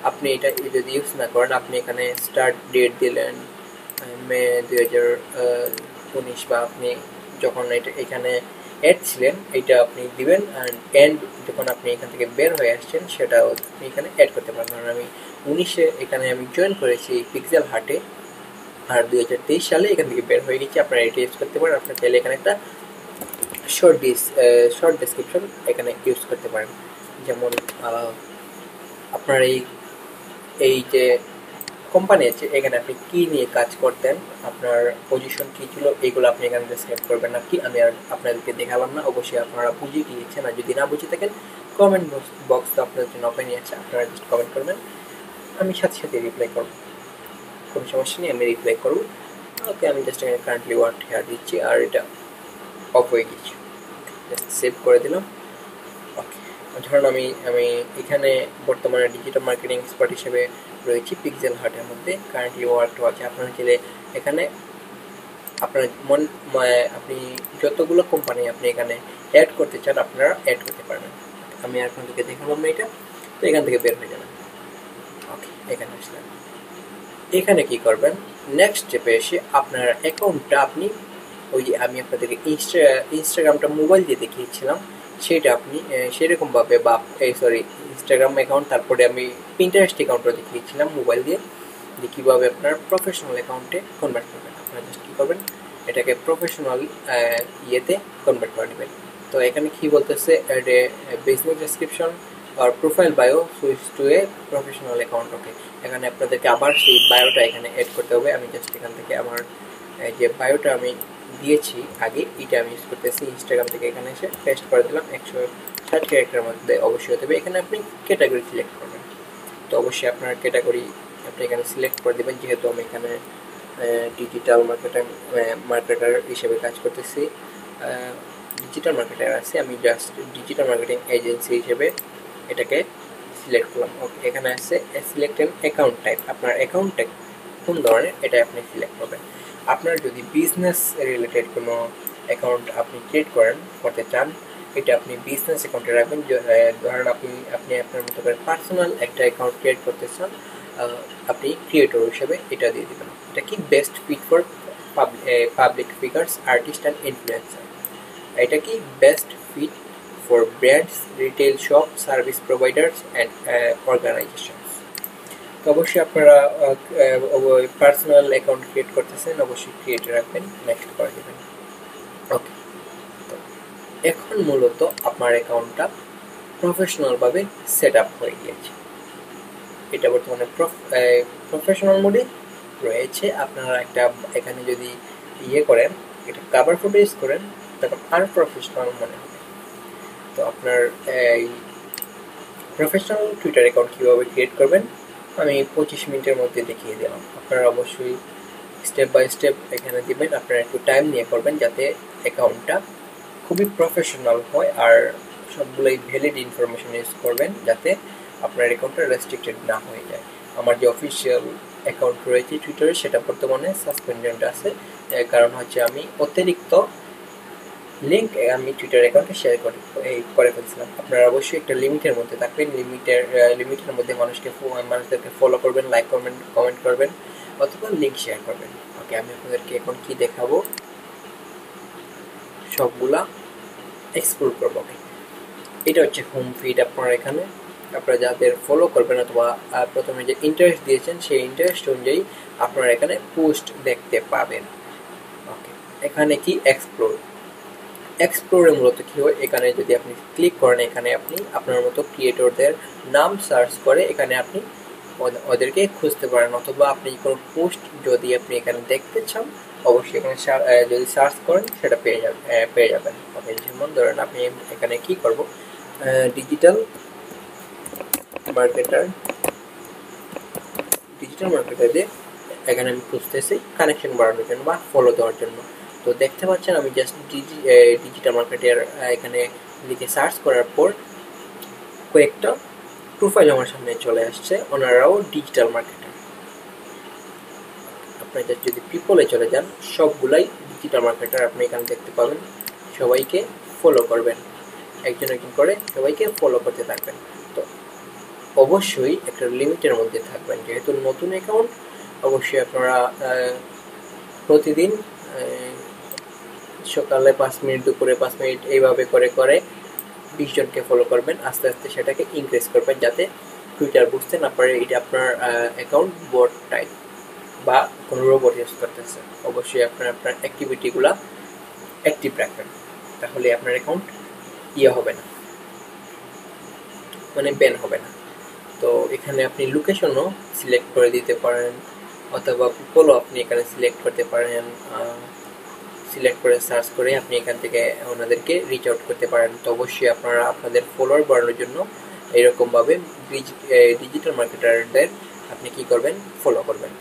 আপনি এটা যদি ইউজ না করেন, আপনি এখানে স্টার্ট ডেট দিলেন মে 2019, বা আপনি যখন এটা এখানে অ্যাড ছিলেন এটা আপনি দিবেন, অ্যান্ড এন্ড যখন আপনি এখান থেকে বের হয়ে আসছেন সেটাও আপনি এখানে অ্যাড করতে পারেন। কারণ আমি 19-এ এখানে আমি জয়েন করেছি পিক্সেল হাটে, আর 2023 সালে এখান থেকে বের হয়ে গেছি। আপনারা এটা ইউজ করতে পারেন। আপনার চাইলে এখানে একটা শর্ট ডেসক্রিপশন এখানে ইউজ করতে পারেন, যেমন আপনার এই যে কোম্পানি আছে এখানে আপনি কি নিয়ে কাজ করতেন, আপনার পজিশন কি ছিল, এগুলো আপনি এখানে ডিসক্রাইব করবেন। না কি আমি আর আপনাদেরকে দেখালাম না, অবশ্যই আপনারা বুঝে গিয়েছেন, আর যদি না বুঝে থাকেন কমেন্ট বক্স তো আপনাদের জন্য ওপেনই আছে, আপনারা জাস্ট কমেন্ট করবেন, আমি সাথে সাথে রিপ্লাই করব, কোনো সমস্যা নেই, আমি রিপ্লাই করব। ওকে, আমি জাস্ট এখানে কারেন্টলি ওয়ার্ক হেয়ার দিচ্ছি, আর এটা অফ হয়ে গেছে, জাস্ট সেভ করে দিলাম। ওকে, ধরুন আমি এখানে বর্তমানে ডিজিটাল মার্কেটিং এক্সপার্ট হিসেবে রয়েছি পিক্সেল হাটের মধ্যে, কারেন্টলি ওয়ার্কটা আছে। আপনারা চাইলে এখানে আপনার আপনি যতগুলো কোম্পানি আপনি এখানে অ্যাড করতে চান আপনারা অ্যাড করতে পারবেন। আমি আপনাদেরকে দেখালাম না এটা, তো এখান থেকে বের হয়ে যাবেন। ওকে, এখানে আসলেন, এখানে কি করবেন, নেক্সট স্টেপে এসে আপনার অ্যাকাউন্টটা আপনি ওই যে আমি আপনাদেরকে ইনস্টাগ্রামটা মোবাইল দিয়ে দেখিয়েছিলাম সেটা আপনি সেরকমভাবে, বা ইনস্টাগ্রাম অ্যাকাউন্ট, তারপরে আমি পিন্টারেস্ট অ্যাকাউন্টও দেখিয়েছিলাম মোবাইল দিয়ে, যে কীভাবে আপনার প্রফেশনাল অ্যাকাউন্টে কনভার্ট করবেন। আপনারা জাস্ট কী করবেন, এটাকে প্রফেশনাল ইয়েতে কনভার্ট করে নেবেন। তো এখানে কী বলতেছে, বিজনেস ডেসক্রিপশন আর profile bio switch to a professional account. Okay, এখানে আপনাদেরকে আবার সেই বায়োটা এখানে অ্যাড করতে হবে। আমি জাস্ট এখান থেকে আমার যে বায়োটা আমি দিয়েছি আগে, এটা আমি ইউজ করতেছি ইনস্টাগ্রাম থেকে, এখানে এসে পেস্ট করে দিলাম। 160 ক্যারেক্টারের মধ্যে অবশ্যই হতে হবে। এখানে আপনি ক্যাটাগরি সিলেক্ট করবেন, তো অবশ্যই আপনার ক্যাটাগরি আপনি এখানে সিলেক্ট করে দেবেন। যেহেতু আমি এখানে ডিজিটাল মার্কেটার হিসেবে কাজ করতেছি, ডিজিটাল মার্কেটার আছে, আমি জাস্ট ডিজিটাল মার্কেটিং এজেন্সি হিসেবে এটাকে সিলেক্ট করলাম। ওকে, এখানে আছে সিলেক্ট অ্যান অ্যাকাউন্ট টাইপ, আপনার অ্যাকাউন্ট কোন ধরনের এটা আপনি সিলেক্ট করবেন। আপনার যদি বিজনেস রিলেটেড কোনো অ্যাকাউন্ট আপনি ক্রিয়েট করতে চান, এটা আপনি বিজনেস অ্যাকাউন্টে রাখবেন। ধরেন আপনি আপনার মতো করে পার্সোনাল একটা অ্যাকাউন্ট ক্রিয়েট করতে চান, আপনি ক্রিয়েটর হিসেবে এটা দিয়ে দেবেন। এটা কি best fit for public figures, artist and influencer. এটা কি best fit for brands, retail shop, service providers and organizations. তো অবশ্যই আপনারা পার্সোনাল অ্যাকাউন্ট ক্রিয়েট করতেছেন, অবশ্যই ক্রিয়েটে রাখবেন, নেক্সট করে দেবেন। ওকে, তো এখন মূলত আপনার অ্যাকাউন্টটা প্রফেশনালভাবে সেট আপ হয়ে গিয়েছে। এটা বর্তমানে প্রফেশনাল মোডে রয়েছে। আপনারা একটা এখানে যদি করেন, এটা কাভার ফটো ইউজ করেন, তখন আর প্রফেশনাল মনে হবে। তো আপনার এই প্রফেশনাল টুইটার অ্যাকাউন্ট কীভাবে ক্রিয়েট করবেন আমি 25 মিনিটের মধ্যে দেখিয়ে দিলাম। আপনারা অবশ্যই স্টেপ বাই স্টেপ এখানে দিবেন। আপনারা একটু টাইম নিয়ে করবেন যাতে অ্যাকাউন্টটা খুবই প্রফেশনাল হয়, আর সবগুলোই ভ্যালিড ইনফরমেশন ইউজ করবেন যাতে আপনার অ্যাকাউন্টটা রেস্ট্রিক্টেড না হয়ে যায়। আমার যে অফিসিয়াল অ্যাকাউন্ট রয়েছে টুইটারে, সেটা বর্তমানে সাসপেন্ডেড আছে, কারণ হচ্ছে আমি অতিরিক্ত লিঙ্ক আমি টুইটার অ্যাকাউন্টে শেয়ার করে ফেলছিলাম। আপনারা অবশ্যই একটা লিমিটের মধ্যে থাকবেন। লিমিটের মধ্যে মানুষদেরকে ফলো করবেন, লাইক করবেন, কমেন্ট করবেন, অথবা লিঙ্ক শেয়ার করবেন। ওকে, আমি আপনাদেরকে এখন কি দেখাবো সবগুলা এক্সপ্লোর করবো। এটা হচ্ছে হোম ফিড। আপনারা এখানে আপনারা যাদের ফলো করবেন অথবা প্রথমে যে ইন্টারেস্ট দিয়েছেন সেই ইন্টারেস্ট অনুযায়ী আপনারা এখানে পোস্ট দেখতে পাবেন। ওকে, এখানে কি এক্সপ্লোরে মূলত কি হয়, এখানে যদি আপনি ক্লিক করেন, এখানে আপনি আপনার মতো ক্রিয়েটরদের নাম সার্চ করে এখানে আপনি ওদেরকে খুঁজতে পারেন, অথবা আপনি কোনো পোস্ট যদি আপনি এখানে দেখতে চান অবশ্যই এখানে যদি সার্চ করেন সেটা পেয়ে যাবেন। ওকে, যেমন ধরেন আপনি এখানে কি করব, ডিজিটাল মার্কেটার দিয়ে এখানে আমি খুঁজতেছি কানেকশন বাড়ানোর জন্য বা ফলো দেওয়ার জন্য। তো দেখতে পাচ্ছেন আমি জাস্ট ডিজিটাল মার্কেটার এখানে লিখে সার্চ করার পর কয়েকটা প্রোফাইল আমার সামনে চলে আসছে, ওনারাও ডিজিটাল মার্কেটার। আপনি যদি পিপলে চলে যান, সবগুলাই ডিজিটাল মার্কেটার আপনি এখানে দেখতে পাবেন। সবাইকে ফলো করবেন, একজন করে সবাইকে ফলো করতে থাকবেন। তো অবশ্যই একটা লিমিটের মধ্যে থাকবেন, যেহেতু নতুন অ্যাকাউন্ট। অবশ্যই আপনারা প্রতিদিন সকালে 5 মিনিট, দুপুরে 5 মিনিট, এইভাবে করে 20 জনকে ফলো করবেন। আস্তে আস্তে সেটাকে ইনক্রিজ করবেন যাতে টুইটার বুঝতে না পারে এটা আপনার অ্যাকাউন্ট বট টাইপ বা কোনো রোবট ইউজ করতেছে। অবশ্যই আপনার অ্যাক্টিভিটিগুলো অ্যাক্টিভ রাখবেন, তাহলে আপনার অ্যাকাউন্ট হবে না, মানে ব্যান হবে না। তো এখানে আপনি লোকেশনও সিলেক্ট করে দিতে পারেন, অথবা পিপলও আপনি এখানে সিলেক্ট করতে পারেন। সিলেক্ট করে সার্চ করে আপনি এখান থেকে ওনাদেরকে রিচ আউট করতে পারেন। তো অবশ্যই আপনারা আপনাদের ফলোয়ার বাড়ানোর জন্য এইরকমভাবে ডিজিটাল মার্কেটারদের আপনি কি করবেন, ফলো করবেন।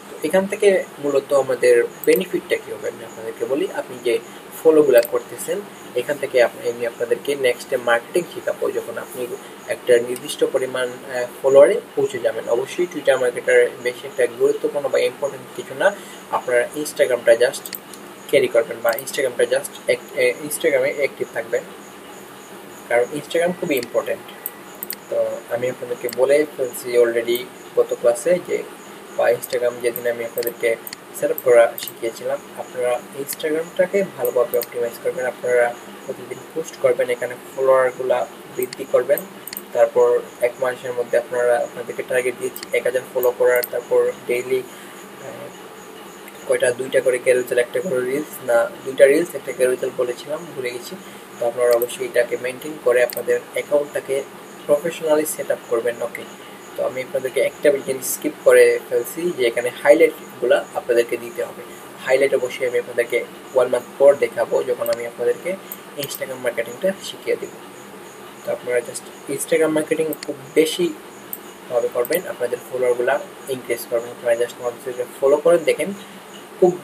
তো এখান থেকে মূলত আমাদের বেনিফিটটা কী হবে আমি আপনাদেরকে বলি। আপনি যে ফলোগুলো করতেছেন, এখান থেকে আমি আপনাদেরকে নেক্সটে মার্কেটিং শেখাবো। যখন আপনি একটা নির্দিষ্ট পরিমাণ ফলোয়ারে পৌঁছে যাবেন, অবশ্যই টুইটার মার্কেটার বেশি একটা গুরুত্বপূর্ণ বা ইম্পর্টেন্ট কিছু না। আপনারা ইনস্টাগ্রামটা জাস্ট ক্যারি করবেন বা ইনস্টাগ্রামে অ্যাক্টিভ থাকবেন, কারণ ইনস্টাগ্রাম খুবই ইম্পর্টেন্ট। তো আমি আপনাদেরকে বলে ফেলছি অলরেডি গত ক্লাসে যে বা ইনস্টাগ্রাম যেদিন আমি আপনাদেরকে সেট আপ করা শিখিয়েছিলাম, আপনারা ইনস্টাগ্রামটাকে ভালোভাবে অপটিমাইজ করবেন। আপনারা প্রতিদিন পোস্ট করবেন, এখানে ফলোয়ারগুলা বৃদ্ধি করবেন। তারপর 1 মাসের মধ্যে আপনাদেরকে টার্গেট দিয়েছি 1000 ফলো করার। তারপর ডেইলি দুইটা করে ক্যারোসেল, একটা করে রিলস, না 2টা রিলস, একটা ক্যারোসেল বলেছিলাম, ভুলে গেছি। তো আপনারা অবশ্যই এটাকে মেনটেন করে আপনাদের অ্যাকাউন্টটাকে প্রফেশনালি সেট আপ করবেন। ওকে, তো আমি আপনাদেরকে একটা জিনিস স্কিপ করে ফেলছি, যে এখানে হাইলাইটগুলো আপনাদেরকে দিতে হবে। হাইলাইট অবশ্যই আমি আপনাদেরকে 1 মান্থ পর দেখাবো, যখন আমি আপনাদেরকে ইনস্টাগ্রাম মার্কেটিংটা শিখিয়ে দেবো। তো আপনারা জাস্ট ইনস্টাগ্রাম মার্কেটিং খুব বেশি ভাবে করবেন, আপনাদের ফলোয়ারগুলো ইনক্রিজ করবেন। আপনারা জাস্ট মানুষদেরকে ফলো করেন, দেখেন খুব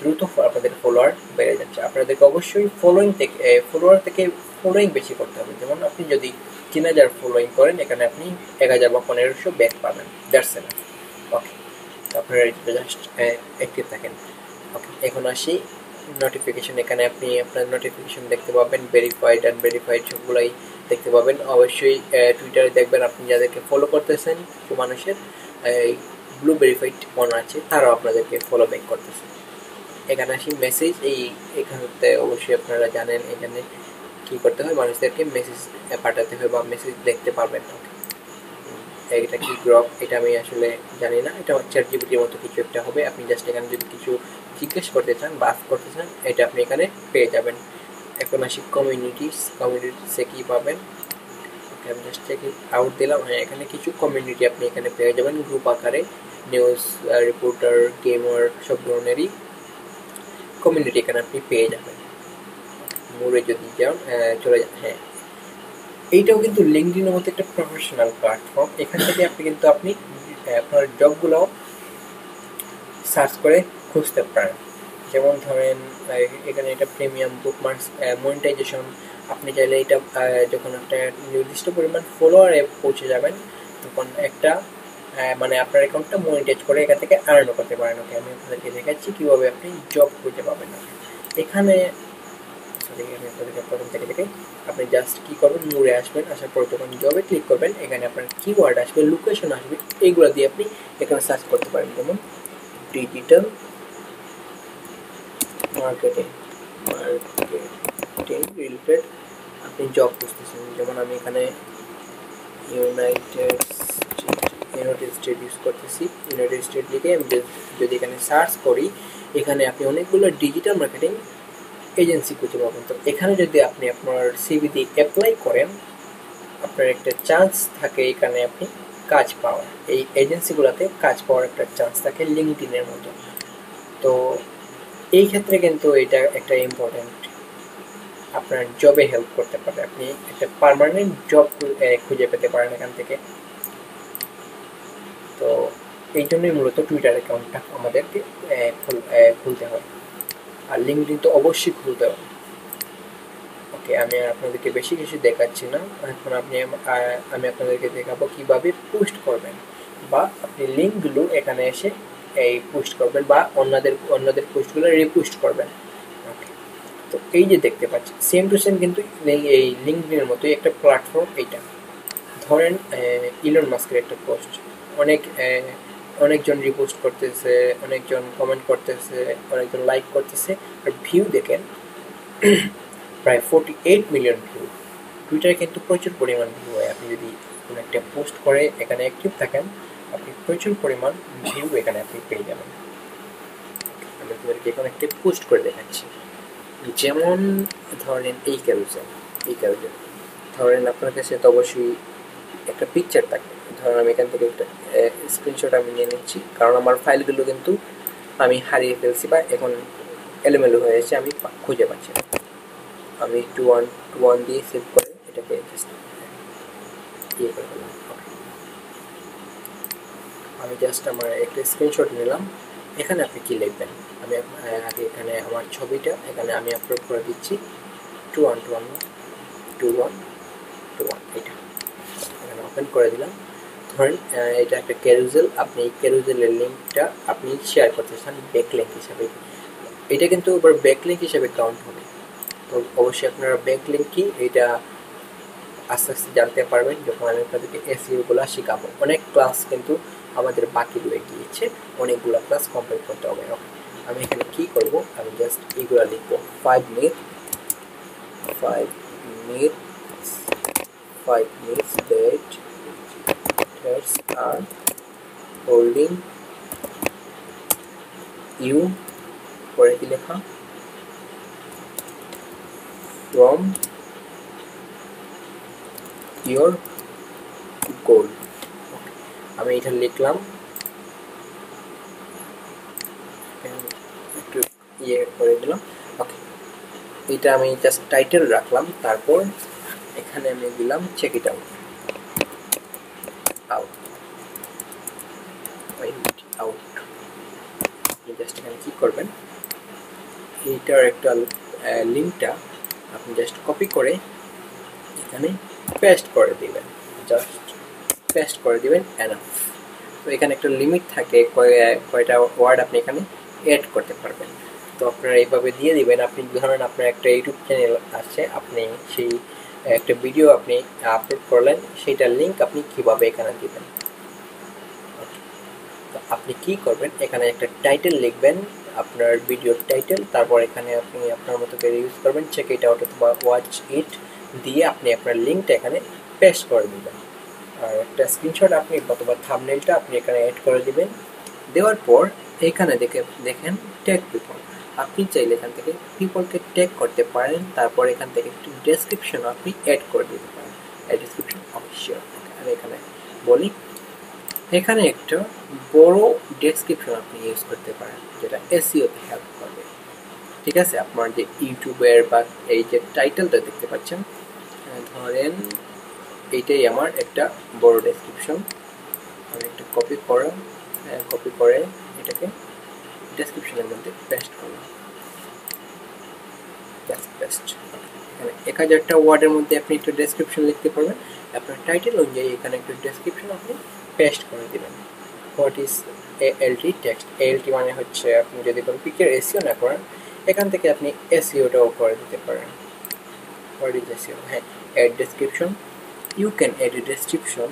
দ্রুত আপনাদের ফলোয়ার বেড়ে যাচ্ছে। আপনাদেরকে অবশ্যই ফলোয়ার থেকে ফলোয়িং বেশি করতে হবে। যেমন আপনি যদি 3000 ফলোয়িং করেন, এখানে আপনি 1000 বা 1500 ব্যাক পাবেন, দ্যাটস এনাফ। ওকে, তো আপনারা জাস্ট অ্যাক্টিভ থাকেন। ওকে, এখন আসি নোটিফিকেশন। এখানে আপনি আপনার নোটিফিকেশন দেখতে পাবেন, ভেরিফাইড আনভেরিফাইড সবগুলাই দেখতে পাবেন। অবশ্যই টুইটারে দেখবেন আপনি যাদেরকে ফলো করতেছেন, কিছু মানুষের ব্লু ভেরিফাইড অন আছে, তারাও আপনাদেরকে ফলো ব্যাক করতেছে। এখানে আসি মেসেজ। এখানে অবশ্যই আপনারা জানেন এখানে কি করতে হয়, মানুষদেরকে মেসেজ পাঠাতে হয় বা মেসেজ দেখতে পারবেন। এটা কি গ্রক, এটা আমি আসলে জানি না, এটা চ্যাট জিপিটির মতো কিছু একটা হবে। আপনি জাস্ট এখানে যদি কিছু জিজ্ঞেস করতে চান বা আস্ক করতে চান, এটা আপনি এখানে পেয়ে যাবেন। এখন আসি কমিউনিটিসে কি পাবেন। আমি জাস্ট চেক আউট দিলাম। হ্যাঁ, এখানে কিছু কমিউনিটি আপনি এখানে পেয়ে যাবেন গ্রুপ আকারে। নিউজ রিপোর্টার, গেমার, সব ধরনেরই কমিউনিটি এখানে আপনি পেয়ে যাবেন। মোড়ে যদি যান, চলে যান। হ্যাঁ, এইটাও কিন্তু লিঙ্কডইনের মতো একটা প্রফেশনাল প্ল্যাটফর্ম। এখান থেকে আপনি কিন্তু আপনার জবগুলো সার্চ করে খুঁজতে পারেন। যেমন ধরেন এখানে এটা প্রিমিয়াম বুকমার্কস মনিটাইজেশন। আপনি চাইলে এটা যখন একটা নির্দিষ্ট পরিমাণ ফলোয়ারে পৌঁছে যাবেন, তখন একটা মানে আপনার অ্যাকাউন্টটা মনিটাইজ করে এখান থেকে আর্নও করতে পারেন। ওকে, আমি আপনাদেরকে দেখাচ্ছি কীভাবে আপনি জব খুঁজে পাবেন। এখানে আমি আপনাদেরকে প্রথম থেকে আপনি জাস্ট কী করবেন, মুড়ে আসবেন। আসার পর যখন জবে ক্লিক করবেন, এখানে আপনার কিওয়ার্ড আসবে, লোকেশন আসবে, এইগুলো দিয়ে আপনি এখানে সার্চ করতে পারেন। যেমন ডিজিটাল মার্কেটিং রিলেটেড আপনি জব খুঁজতেছেন। যেমন আমি এখানে ইউনাইটেড স্টেট ইউজ করতেছি। ইউনাইটেড স্টেট লিখে আমি যদি এখানে সার্চ করি, এখানে আপনি অনেকগুলো ডিজিটাল মার্কেটিং এজেন্সি খুঁজে পাবেন। তো এখানে যদি আপনি আপনার সিভি দিয়ে অ্যাপ্লাই করেন, আপনার একটা চান্স থাকে এখানে আপনি কাজ পাওয়ার। এই এজেন্সিগুলোতে কাজ পাওয়ার একটা চান্স থাকে লিঙ্কডইনের মতো। তো এই ক্ষেত্রে কিন্তু এটা একটা ইম্পর্টেন্ট, আপনার জবে হেল্প করতে পারে। আপনি একটা পার্মানেন্ট জব খুঁজে পেতে পারেন এখান থেকে। তো এই জন্যই মূলত টুইটার অ্যাকাউন্টটা আমাদেরকে খুলতে হয়, আর লিঙ্কডইন তো অবশ্যই খুলতে হবে। ওকে, আমি আপনাদেরকে বেশি কিছু দেখাচ্ছি না। এখন আমি আপনাদেরকে দেখাবো কিভাবে পোস্ট করবেন, বা আপনি লিঙ্কগুলো এখানে এসে পোস্ট করবেন, বা অন্যদের পোস্টগুলো রিপোস্ট করবেন। ওকে, তো এই যে দেখতে পাচ্ছি সেম টু সেম কিন্তু এই লিঙ্কডইনের মতোই একটা প্ল্যাটফর্ম। এইটা ধরেন ইলন মাস্কের একটা পোস্ট অনেকজন রিপোস্ট করতেছে, অনেকজন কমেন্ট করতেছে, অনেকজন লাইক করতেছে, আর ভিউ দেখেন প্রায় 48 মিলিয়ন ভিউ। টুইটারে কিন্তু প্রচুর পরিমাণ ভিউ হয়। আপনি যদি কোনো একটা পোস্ট করে এখানে অ্যাক্টিভ থাকেন, আপনি প্রচুর পরিমাণ ভিউ এখানে আপনি পেয়ে যাবেন। আমি আপনাদেরকে এখন একটা পোস্ট করে দেখাচ্ছি। যেমন ধরেন এই ক্যারুসেল ধরেন আপনার কাছে তো অবশ্যই একটা পিকচার থাকে। ধরেন আমি এখান থেকে একটা স্ক্রিনশট আমি নিয়ে নিচ্ছি, কারণ আমার ফাইলগুলো কিন্তু আমি হারিয়ে ফেলছি বা এখন এলোমেলো হয়ে গেছে, আমি খুঁজে পাচ্ছি না। আমি 2-1 দিয়ে সেভ করে এটাকে জাস্ট ইয়ে করে দিলাম। আমি জাস্ট আমার একটা স্ক্রিনশট নিলাম। এখানে আপনি কি লিখবেন, আমি আগে এখানে আমার ছবিটা এখানে আমি আপলোড করে দিচ্ছি। 2121 এটা এখানে ওপেন করে দিলাম। ধরেন এটা একটা ক্যারুজেল, আপনি এই ক্যারুজেলের লিঙ্কটা আপনি শেয়ার করতে চান ব্যাকলিঙ্ক হিসাবে। এটা কিন্তু এবার ব্যাকলিঙ্ক হিসাবে কাউন্ট হবে। তো অবশ্যই আপনারা ব্যাকলিঙ্ক কি এটা আস্তে আস্তে জানতে পারবেন যখন আমি আপনাদেরকে এসইওগুলো শেখাবো। অনেক ক্লাস কিন্তু আমাদের বাকি রয়ে গিয়েছে, অনেকগুলো ক্লাস কমপ্লিট করতে হবে। আমি এখানে কি করব, আমি জাস্ট এইগুলো লিখবো 5 minutes that are holding you পরে কি লেখা from your goal। আমি এটা লিখলাম, একটু ইয়ে করে দিলাম। ওকে, এটা আমি জাস্ট টাইটেল রাখলাম, তারপর এখানে আমি দিলাম চেক ইট আউট। আপনি জাস্ট এখানে কি করবেন, এইটার একটা লিঙ্কটা আপনি জাস্ট কপি করে এখানে পেস্ট করে দিবেন, এনাফ। তো এখানে একটা লিমিট থাকে কয়টা ওয়ার্ড আপনি এখানে অ্যাড করতে পারবেন। তো আপনারা এইভাবে দিয়ে দিবেন। আপনি ধরেন আপনার একটা ইউটিউব চ্যানেল আছে, আপনি সেই একটা ভিডিও আপনি আপলোড করলেন, সেইটার লিঙ্ক আপনি কিভাবে এখানে দিবেন। তো আপনি কি করবেন, এখানে একটা টাইটেল লিখবেন, আপনার ভিডিওর টাইটেল, তারপর এখানে আপনি আপনার মতো করে ইউজ করবেন চেক ইট আউট অথবা ওয়াচ ইট দিয়ে আপনি আপনার লিঙ্কটা এখানে পেস্ট করে দিবেন। আর একটা স্ক্রিনশট আপনি অথবা থাম্বনেলটা আপনি এখানে অ্যাড করে দিবেন। দেওয়ার পর এখানে দেখেন ট্যাগ পিপল, আপনি চাইলে এখান থেকে পিপলকে ট্যাগ করতে পারেন। তারপর এখান থেকে একটু ডেসক্রিপশন আপনি অ্যাড করে দিতে পারেন, ডেসক্রিপশন অফিসিয়াল। আমি এখানে বলি, এখানে একটা বড় ডেসক্রিপশন আপনি ইউজ করতে পারেন যেটা এসইওতে হেল্প করবে। ঠিক আছে, আপনার যে ইউটিউবের বা এই যে টাইটেলটা দেখতে পাচ্ছেন, ধরেন এইটাই আমার একটা বড় ডেসক্রিপশন। আমি একটা কপি করে এটাকে ডেসক্রিপশনের মধ্যে পেস্ট করলাম। পেস্ট। এখানে 1000টা ওয়ার্ডের মধ্যে আপনি একটা ডেসক্রিপশন লিখতে পারবেন। আপনার টাইটেল অনুযায়ী এখানে একটা ডেসক্রিপশন আপনি পেস্ট করে দিবেন। What is ALT text? ALT মানে হচ্ছে আপনি যদি কোনো পিকের এসইও না করেন, এখান থেকে আপনি এসইওটাও করে দিতে পারেন। What is SEO? হ্যাঁ, add description. You can add a description,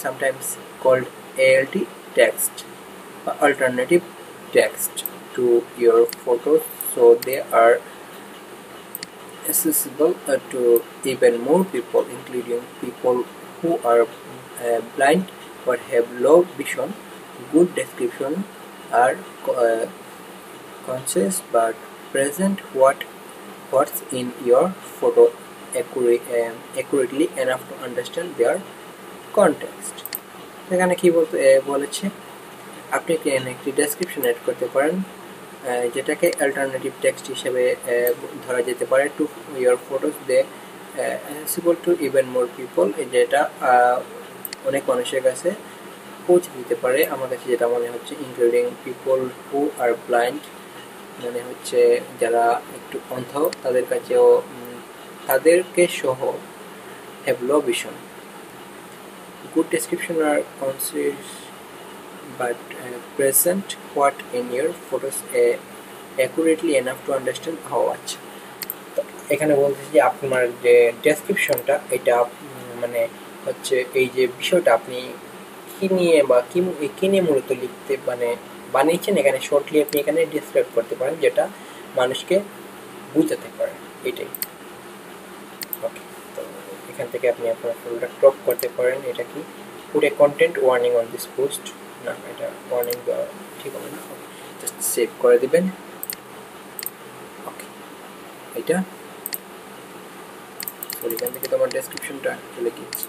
sometimes called ALT text, alternative text, to your photos, so they are accessible to even more people, including people who are blind or have low vision. Good description are conscious but present what's in your photo accurately enough to understand their context. এখানে কি বলেছে, আপনি একটি description add করতে পারেন যেটাকে alternative text হিসেবে ধরা যেতে পারে। To your photos they accessible to even more people, যেটা অনেক মানুষের কাছে পৌঁছে দিতে পারে। আমার কাছে যেটা মনে হচ্ছে, including people who are blind, মানে হচ্ছে যারা একটু অন্ধ তাদের কাছেও, তাদেরকে সহ, have low vision. Good description আর conscious but present what in your photos accurately enough to understand how much. তো এখানে বলতেছি যে আপনার যে ডেসক্রিপশনটা, এটা মানে হচ্ছে এই যে বিষয়টা আপনি কি নিয়ে বা কি নিয়ে মূলত লিখতে মানে বানিয়েছেন, এখানে শর্টলি আপনি এখানে ডিসক্রাইব করতে পারেন, যেটা মানুষকে বুঝাতে পারেন, এটাই। ওকে, তো এখান থেকে আপনি আপনার ফটোটা ক্রপ করতে পারেন। এটা কি put a content warning on this post, না এটা ওয়ার্নিং দেওয়া ঠিক হবে না, জাস্ট সেভ করে দিবেন। ওকে, এটা সরি, এখান থেকে তোমার ডেসক্রিপশনটা চলে গিয়েছে।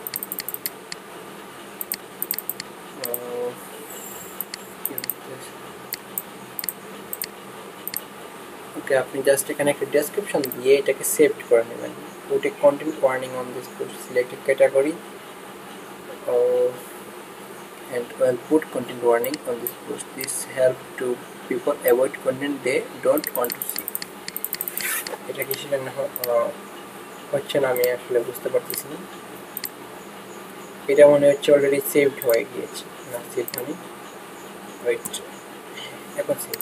ওকে, আপনি জাস্ট এখানে একটা ডেসক্রিপশন দিয়ে এটাকে সেভ করে নেবেন। Put a content warning on this post, select A category and will put content warning on this post. This help to people avoid content they don't want to see. এটা কি সেটা হচ্ছে না, আমি আসলে বুঝতে পারতেছি না। এটা মনে হচ্ছে অলরেডি সেভড হয়ে গিয়েছে, না সেভ হয়নি। ওয়েট, এখন সেভ,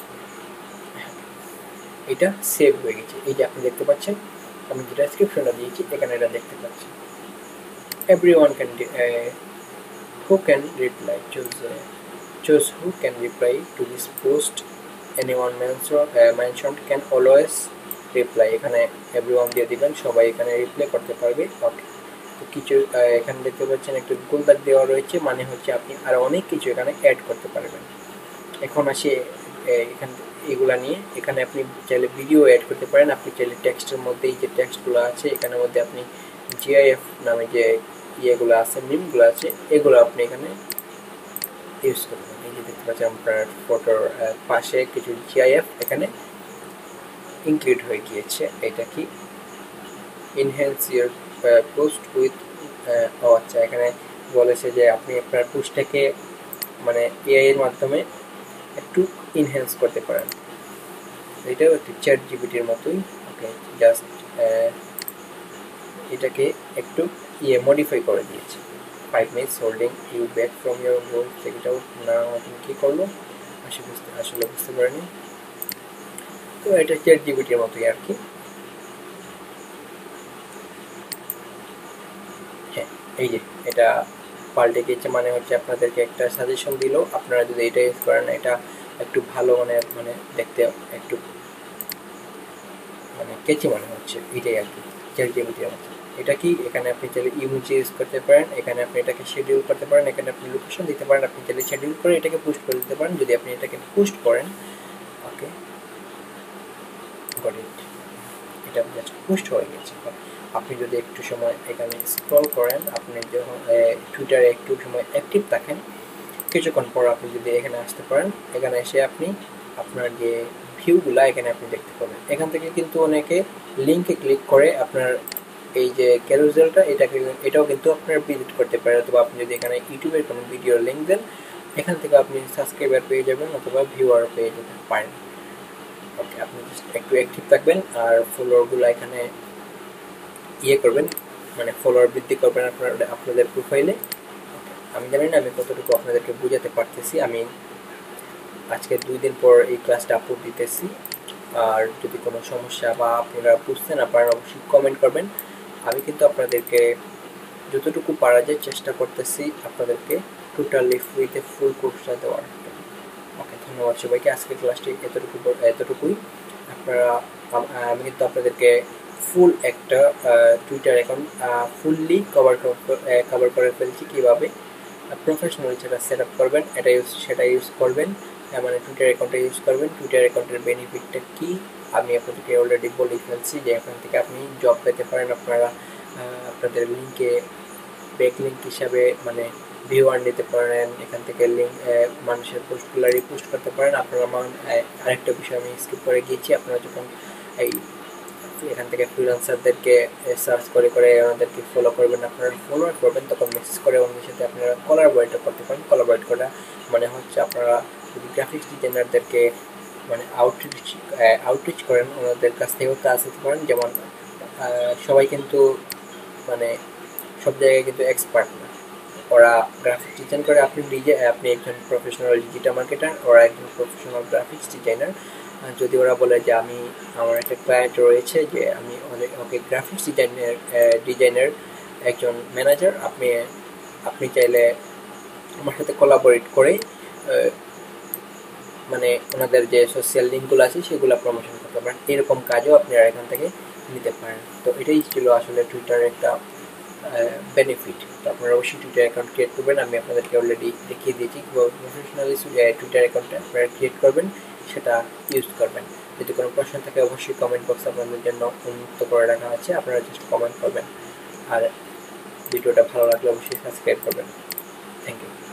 এটা সেভ হয়ে গেছে। এই যে আপনি দেখতে পাচ্ছেন, আমি যে ডেসক্রিপশনটা দিয়েছি এখানে এটা দেখতে পাচ্ছি। Everyone can who can reply, choose who can reply to this post. Anyone mentioned can always reply. এখানে everyone দিয়ে দিবেন, সবাই এখানে রিপ্লাই করতে পারবে। ওকে, তো কিছু এখানে দেখতে পাচ্ছেন একটা গোল দাগ দেওয়া রয়েছে, মানে হচ্ছে আপনি আরো অনেক কিছু এখানে অ্যাড করতে পারবেন। এখন আসি এখানে এগুলা নিয়ে, এখানে আপনি চাইলে ভিডিও অ্যাড করতে পারেন। আপনি চাইলে টেক্সটের মধ্যে এই যে টেক্সটগুলো আছে এখানের মধ্যে আপনি জিআইএফ নামে যে ইয়েগুলো আছে, মিমগুলো আছে, এগুলো আপনি এখানে ইউজ করবেন। এই যে দেখতে পাচ্ছেন আপনার ফটোর পাশে কিছু জিআইএফ এখানে ইনক্লুড হয়ে গিয়েছে। এটা কি ইনহ্যান্স ইউর পোস্ট উইথ, আচ্ছা, এখানে বলেছে যে আপনি আপনার পোস্টটাকে মানে এআই এর মাধ্যমে একটু ইনহ্যান্স করতে পারেন। এটাও একটু চ্যাট জিপিটির মতোই। ওকে, জাস্ট এটাকে একটু মডিফাই করে দিয়েছে। 5 minutes holding you back from your goal. Check it out. Now আপনি কি করলো আসলে বুঝতে পারেনি। তো এটা চ্যাট জিপিটির মতোই আর কি। হ্যাঁ, এই যে এটা পাল্টে গিয়েছে, মানে হচ্ছে আপনাদেরকে একটা সাজেশন দিল, আপনারা যদি এটা ইউজ করেন এটা একটু ভালো মানে দেখতে একটু মানে কেচি মনে হচ্ছে, এটাই আর কি চ্যাট জিপিটির মতো। এটা কি, এখানে আপনি চাইলে ইমোজি ইউজ করতে পারেন, এখানে আপনি এটাকে শিডিউল করতে পারেন, এখানে আপনি লোকেশন দিতে পারেন, আপনি চাইলে শিডিউল করে এটাকে পুস্ট করে দিতে পারেন। যদি আপনি এটাকে পুস্ট করেন, ওকে গট ইট, এটা জাস্ট পুস্ট হয়ে গেছে। আপনি যদি একটু সময় এখানে স্ক্রল করেন, আপনি যখন টুইটারে একটু সময় অ্যাক্টিভ থাকেন, কিছুক্ষণ পর আপনি যদি এখানে আসতে পারেন, এখানে এসে আপনি আপনার যে ভিউগুলা এখানে আপনি দেখতে পাবেন। এখান থেকে কিন্তু অনেকে লিঙ্কে ক্লিক করে আপনার এই যে ক্যারুজেলটা এটাও কিন্তু আপনার ভিজিট করতে পারে, অথবা আপনি যদি এখানে ইউটিউবের কোনো ভিডিওর লিঙ্ক দেন, এখান থেকে আপনি সাবস্ক্রাইবার পেয়ে যাবেন অথবা ভিউয়ার পেয়ে যেতে পারেন। ওকে, আপনি জাস্ট একটু অ্যাক্টিভ থাকবেন আর ফলোয়ারগুলো এখানে করবেন, মানে ফলোয়ার বৃদ্ধি করবেন আপনাদের প্রোফাইলে। আমি জানি না আমি কতটুকু আপনাদেরকে বোঝাতে পারতেছি। আমি আজকে 2 দিন পর এই ক্লাসটা আপলোড দিতেছি, আর যদি কোনো সমস্যা বা আপনারা বুঝতে না পারেন অবশ্যই কমেন্ট করবেন। আমি কিন্তু আপনাদেরকে যতটুকু পারা যায় চেষ্টা করতেছি আপনাদেরকে টোটালি ফ্রিতে ফুল কোর্সটা দেওয়ার। ওকে, ধন্যবাদ সবাইকে। আজকে ক্লাসটি এতটুকুই। আপনারা আমি কিন্তু আপনাদেরকে ফুল একটা টুইটার অ্যাকাউন্ট ফুললি কভার করে ফেলছি। কীভাবে প্রফেশনাল যেটা সেট আপ করবেন সেটা ইউজ করবেন, মানে টুইটার অ্যাকাউন্টটা ইউজ করবেন। টুইটার অ্যাকাউন্টের বেনিফিটটা কী আমি আপনাদেরকে অলরেডি বলে ফেলছি, যে এখান থেকে আপনি জব পেতে পারেন। আপনারা আপনাদের লিঙ্কে ব্যাক লিঙ্ক হিসাবে মানে ভিউয়ার নিতে পারেন, এখান থেকে লিঙ্ক মানুষের পোস্টগুলো রিপোস্ট করতে পারেন। আপনারা আরেকটা বিষয় আমি স্কিপ করে গিয়েছি, আপনারা যখন এই এখান থেকে ফ্রিল্যান্সারদেরকে সার্চ করে ওনাদেরকে ফলো করবেন, আপনারা ফলোয়ার করবেন, তখন মেসেজ করে ওনাদের সাথে আপনারা কোলাবরেট করতে পারেন। কোলাবরেট করা মানে হচ্ছে আপনারা যদি গ্রাফিক্স ডিজাইনারদেরকে মানে আউটরিচ করেন, ওনাদের কাছ থেকেও কাজ নিতে পারেন। যেমন সবাই কিন্তু মানে সব জায়গায় কিন্তু এক্সপার্ট না, ওরা গ্রাফিক্স ডিজাইন করে, আপনি একজন প্রফেশনাল ডিজিটাল মার্কেটার, ওরা একজন প্রফেশনাল গ্রাফিক্স ডিজাইনার। যদি ওরা বলে যে আমার একটা ক্লায়েন্ট রয়েছে যে আমি ওকে গ্রাফিক্স ডিজাইনের একজন ম্যানেজার, আপনি চাইলে আমার সাথে কোলাবোরেট করে মানে ওনাদের যে সোশ্যাল লিঙ্কগুলো আছে সেগুলো প্রমোশন করতে পারেন। এরকম কাজও আপনারা এখান থেকে নিতে পারেন। তো এটাই ছিল আসলে টুইটারের একটা বেনিফিট। তো আপনারা অবশ্যই টুইটার অ্যাকাউন্ট ক্রিয়েট করবেন। আমি আপনাদেরকে অলরেডি দেখিয়ে দিয়েছি কীভাবে প্রফেশনালি টুইটার অ্যাকাউন্টটা আপনারা ক্রিয়েট করবেন, সেটা ইউজ করবেন। যদি কোনো প্রশ্ন থাকে অবশ্যই কমেন্ট বক্স আপনাদের জন্য উন্মুক্ত করে রাখা আছে, আপনারা জাস্ট কমেন্ট করবেন। আর ভিডিওটা ভালো লাগলে অবশ্যই সাবস্ক্রাইব করবেন। Thank you.